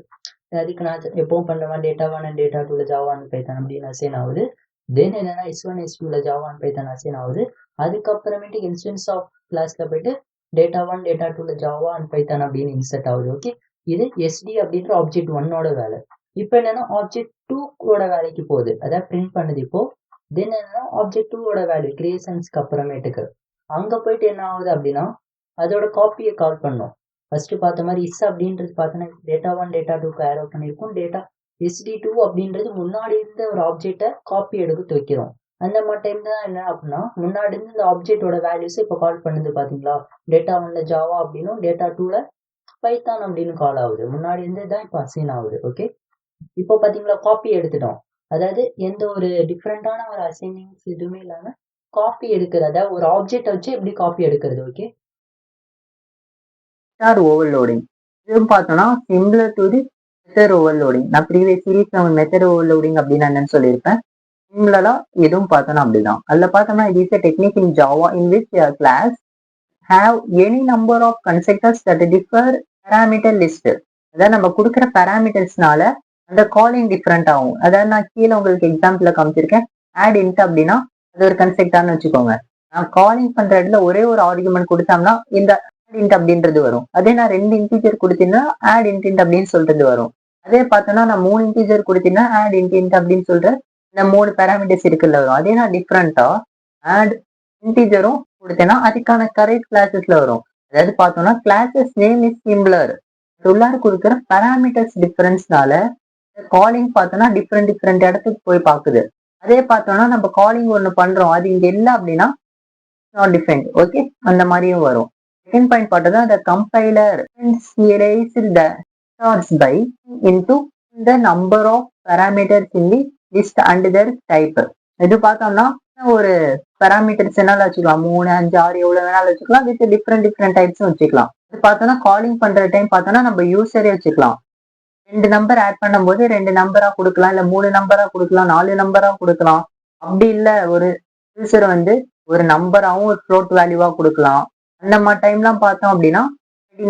அதுக்கு நான் எப்பவும் பண்ணுவேன் data1 and data2ல ஜாவா அண்ட் பைத்தான் அப்படின்னு அசைன் ஆகுது. தென் என்னன்னா S1 S2ல ஜாவா அண்ட் பைத்தான் அசைன் ஆகுது. அதுக்கப்புறமேட்டு இன்ஸ்டன்ஸ் ஆஃப் கிளாஸ்ல போயிட்டு data1 data2ல ஜாவா அண்ட் பைத்தான் அப்படின்னு இன்சர்ட் ஆகுது. ஓகே, இது SD அப்படின்ற ஆப்ஜெக்ட் 1ஓட வேலை. இப்போ என்னன்னா ஆப்ஜெக்ட் 2ஓட வேலைக்கு போகுது, அதாவது பிரிண்ட் பண்ணுது இப்போ. தென் என்னன்னா ஆப்ஜெக்ட் 2ஓட வேல்யூ கிரியேஷன்ஸ்க்கு அப்புறமேட்டுக்கு அங்க போயிட்டு என்ன ஆகுது அப்படின்னா அதோட காப்பியை கால் பண்ணோம். ஃபர்ஸ்ட் பார்த்த மாதிரி இஸ் அப்படின்றது பார்த்தோன்னா data1 data2க்கு ஆரோ பண்ணியிருக்கும். SD2 அப்படின்றது முன்னாடி இருந்த ஒரு ஆப்ஜெக்டை காப்பி எடுத்து வைக்கிறோம். அந்த மாதிரி டைம் தான் என்ன அப்படின்னா முன்னாடி இருந்து இந்த ஆப்ஜெக்டோட வேல்யூஸ் இப்போ கால் பண்ணுது பாத்தீங்களா. data1ல ஜாவா அப்படின்னும் data2ல பைத்தான் அப்படின்னு கால் ஆகுது. முன்னாடி இருந்து தான் இப்போ அசைன் ஆகுது. ஓகே, இப்போ பாத்தீங்களா காப்பி எடுத்துட்டோம். அதாவது எந்த ஒரு டிஃப்ரெண்டான ஒரு அசைனிங்ஸ் எதுவுமே இல்லாம காப்பி எடுக்கிறது, அதாவது ஒரு ஆப்ஜெக்ட் வச்சு எப்படி காப்பி எடுக்கிறது. ஓகே, ஓவர்லோடிங் இதுவும் பார்த்தோம்னா similar to the method overloading. நான் ப்ரீவியஸ் சீரீஸ் நம்ம மெத்தட் ஓவர்லோடிங் அப்படின்னு என்னன்னு சொல்லியிருப்பேன். சிமிலரா இதுவும் பார்த்தோம்னா அப்படிதான். அதுல பார்த்தோம்னா it is a technique in Java in which a class have any number of constructors that differ parameter list. அதாவது நம்ம கொடுக்குற பேராமீட்டர்ஸ்னால அந்த காலிங் டிஃப்ரெண்ட் ஆகும். அதாவது நான் கீழே உங்களுக்கு எக்ஸாம்பிள்ல காமிச்சிருக்கேன். ஆட் இன்ட் அப்படின்னா அது ஒரு கன்ஸ்ட்ரக்டார்னு வச்சுக்கோங்க. நான் காலிங் பண்ற இடத்துல ஒரே ஒரு ஆர்குமெண்ட் கொடுத்தோம்னா இந்த ஆட் இன்ட் அப்படின்றது வரும். அதே நான் 2 இன்டீஜர் கொடுத்தீங்கன்னா ஆட் இன்ட் அப்படின்னு சொல்றது வரும். அதே பார்த்தோன்னா நான் 3 இன்டீஜர் கொடுத்தீங்கன்னா ஆட் இன்ட் அப்படின்னு சொல்ற இந்த 3 பேராமீட்டர்ஸ் இருக்குல்ல வரும். அதே நான் டிஃப்ரெண்டா ஆட் இன்டீஜரும் கொடுத்தேன்னா அதுக்கான கரெக்ட் கிளாஸஸ்ல வரும். அதாவது பார்த்தோம்னா கிளாஸஸ் நேம் இஸ் சிமிலர், உள்ளார கொடுக்குற பேராமீட்டர்ஸ் டிஃபரன்ஸ்னால காலிங் பார்த்தோம்னா டிஃப்ரெண்ட் இடத்துக்கு போய் பார்க்குது. அதே பார்த்தோம்னா நம்ம காலிங் ஒண்ணு பண்றோம். அது இங்க இல்ல அப்படின்னா நாட் டிஃபைன்ட். ஓகே, அந்த மாதிரியும் வரும். செகண்ட் பாயிண்ட் பார்த்தோம்னா the compiler serialized the records by into the number of parameters in the list and their type. இது பார்த்தோம்னா ஒரு பேராமீட்டர்ஸ் என்னால வச்சுக்கலாம், 3, 5, 6 எவ்வளவு வேணாலும் வச்சுக்கலாம். வித் டிஃப்ரெண்ட் டைப்ஸும் வச்சுக்கலாம். இது பார்த்தோம்னா காலிங் பண்ற டைம் பார்த்தோம்னா நம்ம யூசரே வச்சுக்கலாம். 2 நம்பர் ஆட் பண்ணும்போது 2 நம்பரா கொடுக்கலாம், இல்ல 3 நம்பரா கொடுக்கலாம், 4 நம்பரா கொடுக்கலாம். அப்படி இல்ல ஒரு யூசர் வந்து ஒரு நம்பராவும் ஒரு ஃப்ளோட் வேல்யூவா கொடுக்கலாம். அந்த மாதிரி டைம்லாம் பார்த்தோம் அப்படின்னா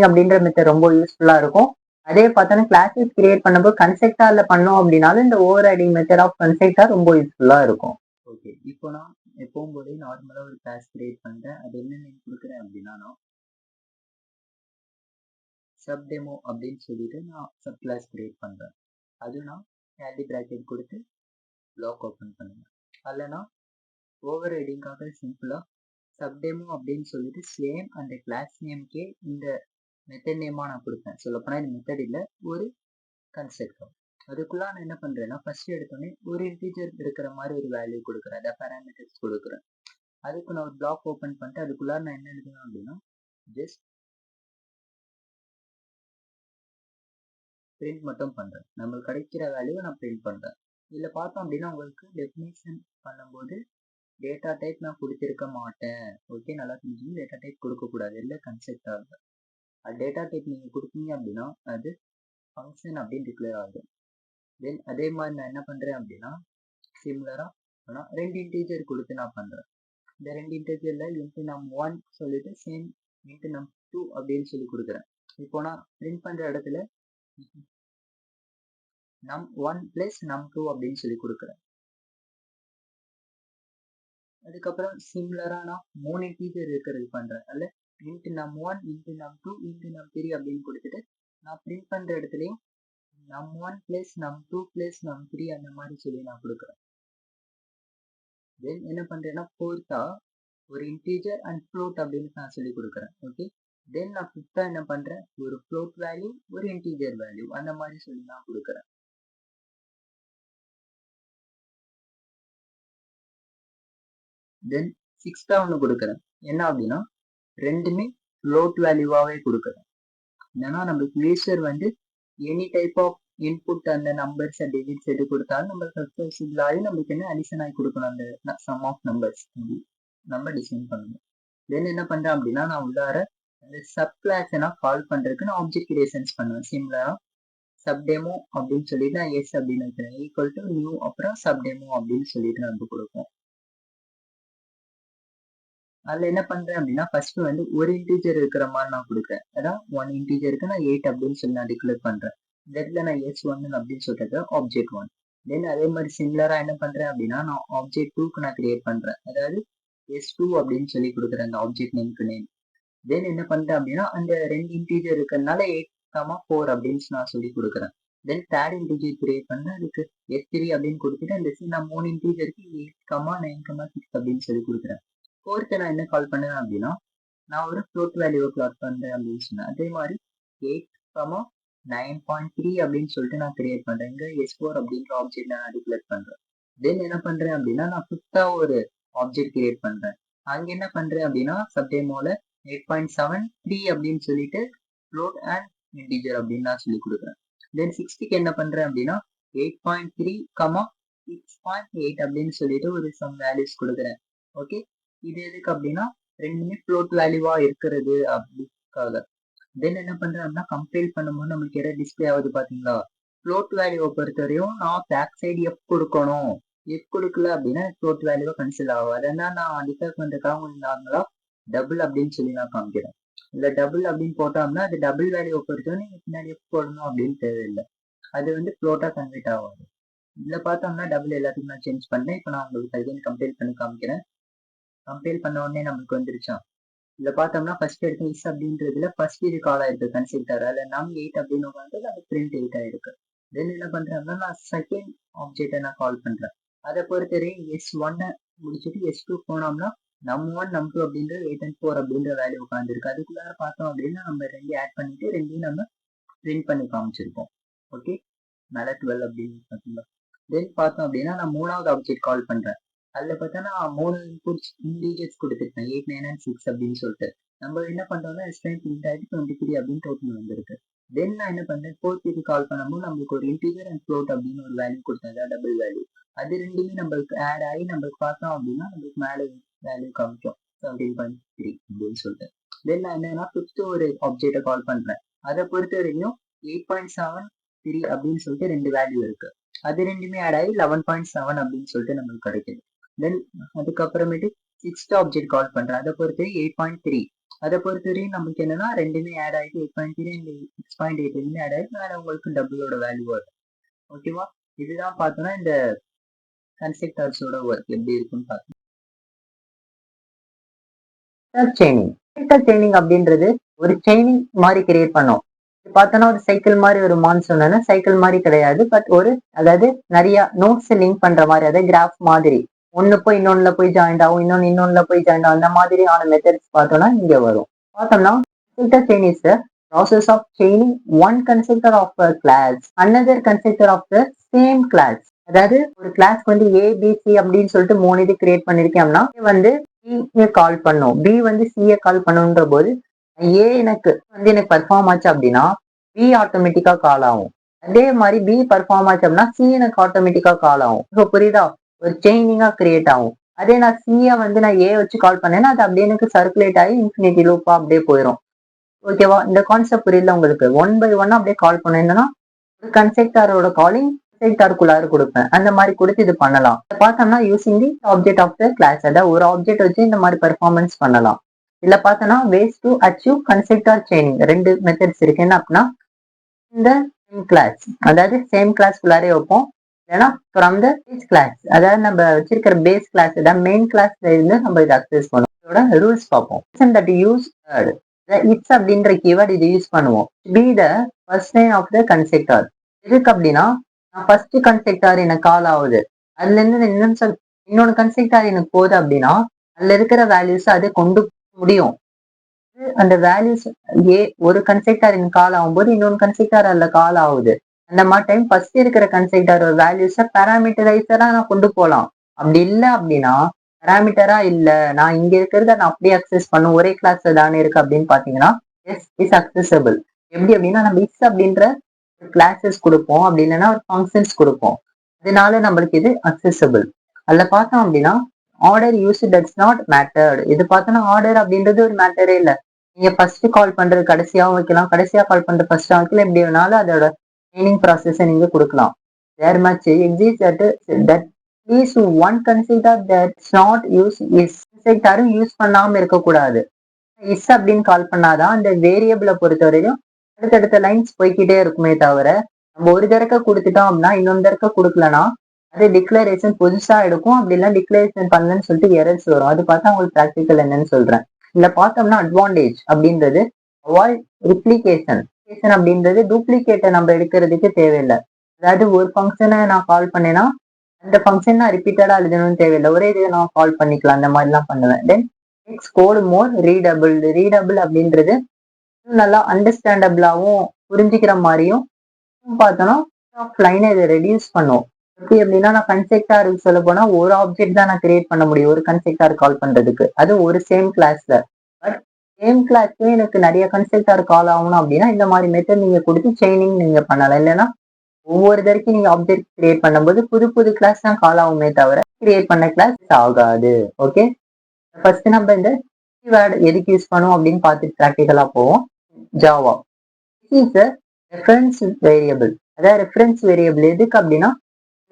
அப்படின்ற மெத்தட் ரொம்ப யூஸ்ஃபுல்லா இருக்கும். அதே பார்த்தோன்னா கிளாஸஸ் கிரியேட் பண்ணும்போது கன்ஸ்ட்ரக்டர்ல பண்ணோம் அப்படின்னாலும் இந்த overriding method of constructor ரொம்ப யூஸ்ஃபுல்லா இருக்கும். ஓகே, இப்போ நான் எப்பவும் போல நார்மலா ஒரு கிளாஸ் கிரியேட் பண்றேன். அது என்ன நேம் கொடுக்குறேன் அப்படின்னா நான் சப் டெமோ அப்படின்னு சொல்லிட்டு நான் சப் கிளாஸ் கிரியேட் பண்றேன். அது நான் கேண்டி பிராக்கெட் கொடுத்து பிளாக் ஓப்பன் பண்ணுவேன். அல்லனா ஓவர் ரைடிங்காக சிம்பிளா சப் டெமோ அப்படின்னு சொல்லிட்டு சேம் அந்த கிளாஸ் நேம்க்கே இந்த மெத்தட் நேமா நான் கொடுப்பேன். சொல்லப்போனா இது மெத்தட் இல்லை, ஒரு கன்ஸ்ட்ரக்டர். அதுக்குள்ள நான் என்ன பண்றேன்னா ஃபர்ஸ்ட் எடுத்தோடனே ஒரு இன்டீஜர் இருக்கிற மாதிரி ஒரு வேல்யூ கொடுக்குறேன், அதாவது பேராமீட்டர்ஸ் கொடுக்குறேன். அதுக்கு நான் ஒரு பிளாக் ஓப்பன் பண்ணிட்டு அதுக்குள்ள நான் என்ன எழுதுவேன் அப்படின்னா ஜஸ்ட் பிரிண்ட் மட்டும் பண்றேன். நம்மளுக்கு கிடைக்கிற வேல்யூவை நான் பிரிண்ட் பண்றேன். இதுல பார்த்தோம் அப்படின்னா உங்களுக்கு டெஃபினேஷன் பண்ணும்போது டேட்டா டைப் நான் கொடுத்திருக்க மாட்டேன். ஓகே, நல்லா தெரிஞ்சுக்கணும். டேட்டா டைப் கொடுக்கக்கூடாது, இல்லை கன்ஸ்ட்ரக்டர். அது டேட்டா டைப் நீங்க கொடுத்தீங்க அப்படின்னா அது ஃபங்க்ஷன் அப்படின்னு டிக்ளேர் ஆகும். தென் அதே மாதிரி நான் என்ன பண்றேன் அப்படின்னா சிமிலரா ஆனால் 2 இன்டீஜர் கொடுத்து நான் பண்றேன். இந்த 2 இன்டீஜர்ல இன்ட்டு நம் 1 சொல்லிட்டு சேம் இன்ட்டு நம் 2 அப்படின்னு சொல்லி கொடுக்குறேன். இப்போ நான் பிரிண்ட் பண்ற இடத்துல நம் 1 பிளஸ் நம் 2 அப்படின்னு சொல்லி கொடுக்குறேன். அதுக்கப்புறம் சிமிலரா நான் 3 இன்டீஜர் இருக்கிறது பண்றேன். அல்ல இன்ட்டு நம் 1 இன்ட்டு நம் 2 இன்ட்டு நம் 3 அப்படின்னு கொடுத்துட்டு நான் பிரிண்ட் பண்ற இடத்துலயும் நம் 1 பிளஸ் நம் 2 பிளஸ் நம் 3 அந்த மாதிரி சொல்லி நான் கொடுக்குறேன். தென் என்ன பண்றேன்னா ஃபோர்த்தா ஒரு இன்டீஜர் அண்ட் ஃப்ளோட் அப்படின்னு நான் சொல்லி கொடுக்குறேன். ஓகே, தென் நான் ஃபிஃப்த்தா என்ன பண்றேன் ஒரு ஃப்ளோட் வேல்யூ ஒரு இன்டீஜர் வேல்யூ அந்த மாதிரி சொல்லி நான் கொடுக்குறேன். தென் சிக்ஸ்த்தா ஒன்று கொடுக்குறேன். என்ன அப்படின்னா ரெண்டுமே ஃப்ளோட் வேல்யூவாவே கொடுக்குறேன். என்னன்னா நம்மளுக்கு யூசர் வந்து எனி டைப் ஆஃப் இன்புட் அந்த நம்பர்ஸ் டிஜிட்ஸ் எது கொடுத்தாலும் நம்மளுக்கு சக்சஸ்ஃபுல் ஆகி நம்மளுக்கு என்ன அடிஷன் ஆகி கொடுக்கணும் அந்த சம் ஆஃப் நம்பர்ஸ் நம்ம டிசைன் பண்ணணும். தென் என்ன பண்றேன் அப்படின்னா நான் உள்ளார அந்த சப் கிளாஸை நான் கால் பண்றதுக்கு நான் ஆப்ஜெக்ட் கிரியேஷன்ஸ் பண்ணுவேன். சிம்லா சப் டெமோ அப்படின்னு சொல்லிட்டு நான் எஸ் அப்படின்னு வைக்கிறேன், ஈக்குவல் டு நியூ அப்புறம் சப் டெமோ அப்படின்னு சொல்லிட்டு நம்ம கொடுப்போம். அதுல என்ன பண்றேன் அப்படின்னா ஃபர்ஸ்ட் வந்து ஒரு இன்டீஜர் இருக்கிற மாதிரி நான் கொடுக்குறேன். அதான் 1 இன்டீஜருக்கு நான் 8 அப்படின்னு சொல்லி நான் டிக்ளேர் பண்றேன். இந்த இடத்துல நான் S1 அப்படின்னு சொல்றது ஆப்ஜெக்ட் 1. தென் அதே மாதிரி சிமிலரா என்ன பண்றேன் அப்படின்னா நான் ஆப்ஜெக்ட் 2க்கு நான் கிரியேட் பண்றேன். அதாவது S2 அப்படின்னு சொல்லி கொடுக்குறேன் அந்த ஆப்ஜெக்ட் நேம்க்கு நேம். தென் என்ன பண்றேன் அப்படின்னா அந்த 2 இன்டீஜர் இருக்கிறதுனால 8,4 அப்படின்னு நான் சொல்லி கொடுக்குறேன். தென் தேர்ட் இன்டீஜர் கிரியேட் பண்ண அதுக்கு S3 அப்படின்னு கொடுத்துட்டு அந்த நான் 3 இன்டீஜருக்கு 8,9,6 அப்படின்னு சொல்லி கொடுக்குறேன். ஃபோர்த்து நான் என்ன கால் பண்ணேன் அப்படின்னா நான் ஒரு ஃப்ளோட் வேல்யூவை பிளாட் பண்றேன் அப்படின்னு சொன்னேன். அதே மாதிரி 8,9.3 அப்படின்னு சொல்லிட்டு நான் கிரியேட் பண்றேன். இங்க S4 அப்படின்ற ஆப்ஜெக்ட் நான் டிக்ளேர் பண்றேன். தென் என்ன பண்றேன் அப்படின்னா நான் ஃபிஃப்த்தா ஒரு ஆப்ஜெக்ட் கிரியேட் பண்றேன். அங்க என்ன பண்றேன் அப்படின்னா சப்டேமோல 8.73 அப்படின்னு சொல்லிட்டு ஃப்ளோட் அண்ட் இன்டீஜர் அப்படின்னு நான் சொல்லி கொடுக்குறேன். தென் சிக்ஸ்த்துக்கு என்ன பண்றேன் அப்படின்னா 8.3, 6.8 அப்படின்னு சொல்லிட்டு ஒரு சம் வேல்யூஸ் கொடுக்குறேன். ஓகே, இது எதுக்கு அப்படின்னா ரெண்டுமே ஃப்ளோட் வேல்யூவா இருக்கிறது அப்படிக்காக. தென் என்ன பண்றேன் அப்படின்னா கம்பைல் பண்ணும்போது நம்மளுக்கு எதாவது டிஸ்பிளே ஆகுது பாத்தீங்களா. ஃப்ளோட் வேல்யூவை பொறுத்தவரையும் நான் பேக் சைடு எஃப் கொடுக்கணும். எஃப் கொடுக்கல அப்படின்னா ஃப்ளோட் வேல்யூவா கன்சிடர் ஆகும். அதெல்லாம் நான் டிஃபர் பண்றதுக்காக உங்களுக்கு நார்மலா டபுள் அப்படின்னு சொல்லி நான் காமிக்கிறேன். இல்ல டபுள் அப்படின்னு போட்டோம்னா அது டபுள் வேல்யூவை பொறுத்தவரை நீங்க பின்னாடி எஃப் போடணும் அப்படின்னு தேவையில்லை, அது வந்து ஃப்ளோட்டா கன்வெர்ட் ஆகாது. இதுல பார்த்தோம்னா டபுள் எல்லாத்துக்கும் நான் சேஞ்ச் பண்ணேன். இப்போ நான் உங்களுக்கு அகைன் கம்பைல் பண்ணி காமிக்கிறேன். கம்பைல் பண்ண உடனே நமக்கு வந்துருச்சா. இதுல பார்த்தோம்னா ஃபர்ஸ்ட் எடுத்து இஸ் அப்படின்றதுல ஃபர்ஸ்ட் இது கால் ஆயிருக்கு கன்சிடர். அதுல நம் 8 அப்படின்னு வந்து அது பிரிண்ட் 8 ஆயிருக்கு. தென் என்ன பண்றேன்னா நான் செகண்ட் ஆப்ஜெக்டை நான் கால் பண்றேன். அதை பொறுத்தவரை S1 முடிச்சுட்டு S2 போனோம்னா நம் 1 நம் 2 அப்படின்ற 8 and 4 அப்படின்ற வேல்யூ உட்காந்துருக்கு. அதுக்குள்ளார பார்த்தோம் அப்படின்னா நம்ம ரெண்டையும் ஆட் பண்ணிட்டு ரெண்டையும் நம்ம பிரிண்ட் பண்ணி காமிச்சிருக்கோம். ஓகே, மேலே 12 அப்படின்னு பார்த்தீங்களா. தென் பார்த்தோம் அப்படின்னா நான் 3வது ஆப்ஜெக்ட் கால் பண்றேன். அதில் பார்த்தா நான் 3 இன்புட்ஸ் இன்டீஜர்ஸ் கொடுத்துருப்பேன், 8, 9 and 6 அப்படின்னு சொல்லிட்டு. நம்ம என்ன பண்றோம்னா எஸ்டைம் பிரிண்ட் ஆகிட்டு 23 அப்படின்னு டோட்டல் வந்திருக்கு. தென் நான் என்ன பண்றேன், ஃபோர்த்துக்கு கால் பண்ணும்போது நம்மளுக்கு ஒரு இன்டீஜர் அண்ட் ஃப்ளோட் அப்படின்னு ஒரு வேல்யூ கொடுத்தேன், டபுள் வேல்யூ. அது ரெண்டுமே நம்மளுக்கு ஆட் ஆகி நம்மளுக்கு பார்த்தோம் அப்படின்னா நம்மளுக்கு மேலே வேல்யூ காமிக்கும் 17.3 அப்படின்னு சொல்லிட்டு. தென் நான் என்னன்னா ஃபிஃப்த் ஒரு ஆப்ஜெக்டை கால் பண்றேன். அதை பொறுத்த வரைக்கும் 8.73 அப்படின்னு சொல்லிட்டு 2 வேல்யூ இருக்கு. அது ரெண்டுமே ஆட் ஆகி 11.7 அப்படின்னு சொல்லிட்டு நம்மளுக்கு கிடைக்குது. தென் அதுக்கப்புறமேட்டு சிக்ஸ்த் ஆப்ஜெக்ட் கால் பண்றேன். அதை பொறுத்த 8.3. அதை பொறுத்த வரையும் நமக்கு என்னன்னா ரெண்டுமே ஆட் ஆகிட்டு 8.3 அண்ட் 6.8 ரெண்டுமே ஆட் ஆகி மேலே உங்களுக்கு டபுளோட வேல்யூ வரும். ஓகேவா, இதுதான் பார்த்தோம்னா இந்த கன்ஸ்ட்ரக்டர்ஸோட ஒர்க் எப்படி இருக்குன்னு பார்த்தோம். செயினிங் அப்படின்றது ஒரு செயினிங் மாதிரி கிரியேட் பண்ணோம். பார்த்தோன்னா ஒரு சைக்கிள் மாதிரி ஒரு மான்சூன் சைக்கிள் மாதிரி கிடையாது, பட் ஒரு அதாவது நிறைய நோட்ஸ் லிங்க் பண்ற மாதிரி, அதாவது கிராஃப் மாதிரி ஒன்னு போய் இன்னொன்னுல போய் ஜாயிண்ட் ஆகும், இன்னொன்னுல போய் ஜாயிண்ட் ஆகும். அந்த மாதிரியான மெத்தட்ஸ் பார்த்தோம்னா இங்க வரும். பார்த்தோம்னா constructor chain is the process of chaining one constructor of a class another constructor of the same class. அதாவது ஒரு கிளாஸ்க்கு வந்து ஏ பி சி அப்படின்னு சொல்லிட்டு 3 இது கிரியேட் பண்ணிருக்கேன்னா வந்து B கால் பண்ணும், பி வந்து சிஏ கால் பண்ணுன்ற போது ஏ எனக்கு பர்ஃபார்ம் ஆச்சு அப்படின்னா பி ஆட்டோமேட்டிக்கா கால் ஆகும். அதே மாதிரி பி பர்ஃபார்ம் ஆச்சு அப்படின்னா சி எனக்கு ஆட்டோமேட்டிக்கா கால் ஆகும். இப்போ புரியுதா, ஒரு செயினிங்கா கிரியேட் ஆகும். அதே நான் சிஏ வந்து நான் ஏ வச்சு கால் பண்ணேன்னா அது அப்படியே எனக்கு சர்க்குலேட் ஆகி இன்ஃபினிட்டி லூப்பா அப்படியே போயிடும். ஓகேவா, இந்த கான்செப்ட் புரியல உங்களுக்கு. 1 by 1 அப்படியே கால் பண்ணேன்னா ஒரு கன்ஸ்ட்ரக்டரோட காலிங் கன்ஸ்ட்ரக்டருக்குள்ளார கொடுப்பேன். அந்த மாதிரி கொடுத்து இது பண்ணலாம். பார்த்தோம்னா using the object of the class, அதாவது ஒரு ஆப்ஜெக்ட் வச்சு இந்த மாதிரி பெர்ஃபார்மன்ஸ் பண்ணலாம். இதுல பார்த்தோம்னா ways to achieve constructor chaining 2 methods இருக்கு. என்ன அப்படின்னா இந்த சேம் கிளாஸ், அதாவது சேம் கிளாஸ்க்குள்ளாரே வைப்போம், இல்லைன்னா ஃப்ரம் த பேஸ் கிளாஸ், அதாவது நம்ம வச்சிருக்கிற பேஸ் கிளாஸ் மெயின் கிளாஸ்ல இருந்து நம்ம இதை அக்சஸ் பண்ணுவோம். இதோட ரூல்ஸ் பார்ப்போம். தட் யூஸ் இட்ஸ் அப்படின்ற கீவேர்ட் இது யூஸ் பண்ணுவோம். Be the first line of the constructor. எதுக்கு அப்படின்னா நான் ஃபர்ஸ்ட் கன்ஸ்ட்ரக்டர் எனக்கு கால் ஆகுது, அதுல இருந்து இன்னொன்னு கன்ஸ்ட்ரக்டர் எனக்கு போகுது அப்படின்னா அதுல இருக்கிற வேல்யூஸ் அது கொண்டு முடியும். அந்த வேல்யூஸ் ஒரு கன்ஸ்ட்ரக்டர் எனக்கு கால் ஆகும்போது இன்னொன்று கன்ஸ்ட்ரக்டர் அதுல கால் ஆகுது. அந்த மாதிரி டைம் ஃபர்ஸ்ட் இருக்கிற கன்ஸ்ட்ரக்டர் வேல்யூஸை பேராமீட்டரைசரா நான் கொண்டு போகலாம். அப்படி இல்லை அப்படின்னா பேராமீட்டரா இல்ல நான் இங்க இருக்கிறத நான் அப்படியே அக்சஸ் பண்ணும், ஒரே கிளாஸ்ல தானே இருக்கு அப்படின்னு பாத்தீங்கன்னா எஸ் இஸ் அக்சசபிள். எப்படி அப்படின்னா நம்ம இஸ் அப்படின்ற கிளாஸஸ் கொடுப்போம், அப்படி இல்லைன்னா ஒரு ஃபங்க்ஷன்ஸ் கொடுப்போம். அதனால நம்மளுக்கு இது அக்சசபிள். அதுல பார்த்தோம் அப்படின்னா order use that's not mattered. இது பார்த்தோம்னா ஆர்டர் அப்படின்றது ஒரு மேட்டரே இல்லை. நீங்க ஃபர்ஸ்ட் கால் பண்றது கடைசியாவும் வைக்கலாம், கடைசியா கால் பண்றது ஃபர்ஸ்ட் வைக்கலாம், எப்படி வேணாலும் அதோட ட்ரைனிங் ப்ராசஸை நீங்க கொடுக்கலாம். There much exist that please one consider that's not use is. கன்ஸ்ட்ரக்டரும் யூஸ் பண்ணாம இருக்கக்கூடாது. இஸ் அப்படின்னு கால் பண்ணாதான் அந்த வேரியபிளை பொறுத்தவரையும் அடுத்தடுத்த லைன்ஸ் போய்கிட்டே இருக்குமே தவிர நம்ம ஒரு தடக்க கொடுத்துட்டோம் அப்படின்னா இன்னொரு தடக்க கொடுக்கலன்னா அது டிக்ளரேஷன் புதுசா எடுக்கும். அப்படி எல்லாம் டிக்ளரேஷன் பண்ணலன்னு சொல்லிட்டு எரர்ஸ் வரும். அது பார்த்தா உங்களுக்கு ப்ராக்டிக்கல் என்னன்னு சொல்றேன். இதுல பார்த்தோம்னா அட்வான்டேஜ் அப்படின்றது அவாய்ட் ரிப்ளிகேஷன் அப்படின்றது டூப்ளிகேட்டை நம்ம எடுக்கிறதுக்கு தேவையில்லை. அதாவது ஒரு ஃபங்க்ஷனை நான் கால் பண்ணேன்னா அந்த ஃபங்க்ஷன் நான் ரிப்பீட்டடா எழுதணும்னு தேவையில்லை, ஒரே இது நான் கால் பண்ணிக்கலாம். அந்த மாதிரிலாம் பண்ணுவேன். தென் நெக்ஸ்ட் கோட் மோர் ரீடபிள் அப்படின்றது நல்லா அண்டர்ஸ்டாண்டபிளாவும் புரிஞ்சுக்கிற மாதிரியும் பார்த்தோம்னா லைனை இதை ரெடியூஸ் பண்ணும். எப்படி அப்படின்னா நான் கன்ஸ்ட்ரக்டர் சொல்ல போனா ஒரு ஆப்ஜெக்ட் தான் நான் கிரியேட் பண்ண முடியும் ஒரு கன்ஸ்ட்ரக்டர் கால் பண்றதுக்கு, அது ஒரு சேம் கிளாஸ்ல. பட் சேம் கிளாஸ்ல எனக்கு நிறைய கன்ஸ்ட்ரக்டர் கால் ஆகணும் அப்படின்னா இந்த மாதிரி மெத்தட் நீங்க கொடுத்து செயினிங் நீங்க பண்ணலாம். இல்லைன்னா ஒவ்வொரு தடவைக்கும் நீங்க ஆப்ஜெக்ட் கிரியேட் பண்ணும்போது புது கிளாஸ் தான் கால் ஆகுமே தவிர கிரியேட் பண்ண கிளாஸ் ஆகாது. ஓகே, ஃபர்ஸ்ட் நம்ம இந்த கீவேர்டு எதுக்கு யூஸ் பண்ணுவோம் அப்படின்னு பார்த்துட்டு ப்ராக்டிக்கலா போவோம். Java is a reference variable. அதாவது ரெஃபரன்ஸ் வேரியபிள் எதுக்கு அப்படின்னா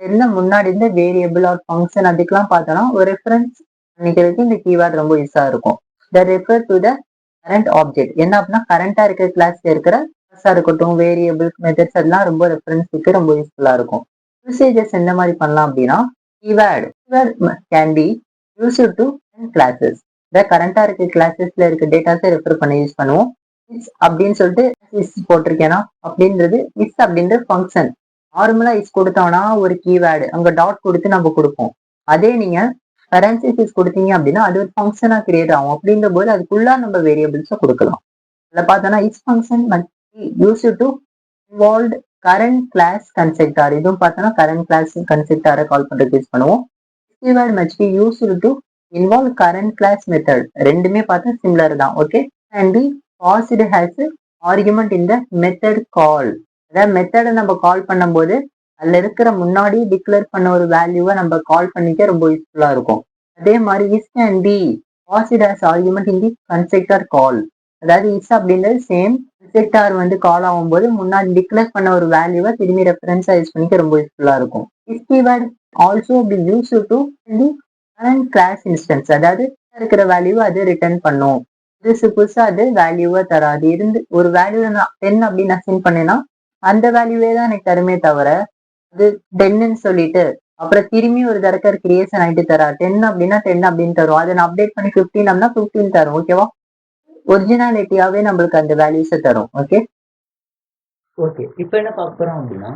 இருந்த முன்னாடி இருந்த வேரியபிள் ஆர் ஃபங்க்ஷன் அதுக்கெல்லாம் பார்த்தோம்னா ஒரு ரெஃபரன்ஸ் பண்ணிக்கிறதுக்கு இந்த கீவேர்டு ரொம்ப யூஸா இருக்கும். The refer to the current object. என்ன அப்படின்னா கரண்டா இருக்கிற கிளாஸ்ல இருக்கிற கிளாஸா இருக்கட்டும் வேரியபிள் மெத்தட்ஸ் எல்லாம் ரொம்ப ரெஃபரன்ஸுக்கு ரொம்ப யூஸ்ஃபுல்லா இருக்கும். யூசேஜஸ் எந்த மாதிரி பண்ணலாம் அப்படின்னா keyword can be used to classes. இந்த கரண்டா இருக்க கிளாஸஸ்ல இருக்க டேட்டாஸை ரெஃபர் பண்ண யூஸ் பண்ணுவோம். இஸ் அப்படின்னு சொல்லிட்டு இஸ் போட்டிருக்கேனா அப்படின்றது இஸ் அப்படின்றது ஃபங்க்ஷன். நார்மலா இஸ் கொடுத்தோம்னா ஒரு கீவேர்டு அங்க டாட் கொடுத்து நம்ம கொடுப்போம். அதே நீங்க பரன்சிஸ் கொடுத்தீங்க அப்படின்னா அது ஒரு ஃபங்க்ஷனா கிரியேட் ஆகும். அப்படின்ற போது அதுக்குள்ள நம்ம வேரியபிள்ஸை கொடுக்கலாம். அதில் பார்த்தோம்னா is function use to involved current class constructor, இதுவும் பார்த்தோன்னா கரண்ட் கிளாஸ் கன்ஸ்ட்ரக்டாரை கால் பண்றதுக்கு யூஸ் பண்ணுவோம். Keyword must be used to involve current class method, ரெண்டுமே பார்த்தா சிமிலர் தான். Okay, and the passed has argument இந்த மெத்தட் கால், அதாவது மெத்தடை நம்ம கால் பண்ணும்போது அதுல இருக்கிற முன்னாடி டிக்ளேர் பண்ண ஒரு வேல்யூவை நம்ம கால் பண்ணிக்க ரொம்ப யூஸ்ஃபுல்லா இருக்கும். அதே மாதிரி is and the passed has argument in the constructor call, அதாவது இஸ் அப்படின்றது சேம் கன்ஸ்ட்ரக்டார் வந்து கால் ஆகும்போது முன்னாடி டிக்ளேர் பண்ண ஒரு வேல்யூவை திரும்பி ரெஃபரன்ஸா யூஸ் பண்ணிக்க ரொம்ப யூஸ்ஃபுல்லா இருக்கும். Is keyword also be use to the current class instance, அதாவது இருக்கிற வேல்யூ அது ரிட்டர்ன் பண்ணும். புதுசா அது வேல்யூவை தராது. இருந்து ஒரு வேல்யூ நான் 10 அப்படின்னு அசைன் பண்ணேன்னா அந்த வேல்யூவே தான் எனக்கு தருமே தவிர அது 10ன்னு சொல்லிட்டு அப்புறம் திரும்பி ஒரு தடவை கிரியேஷன் ஆயிட்டு தரா. 10 அப்படின்னா 10 அப்படின்னு தரும். அதை நான் அப்டேட் பண்ணி 15 அப்படின்னா 15 தரும். ஓகேவா, ஒரிஜினாலிட்டியாவே நம்மளுக்கு அந்த வேல்யூஸை தரும். ஓகே ஓகே, இப்போ என்ன பார்க்க போறோம் அப்படின்னா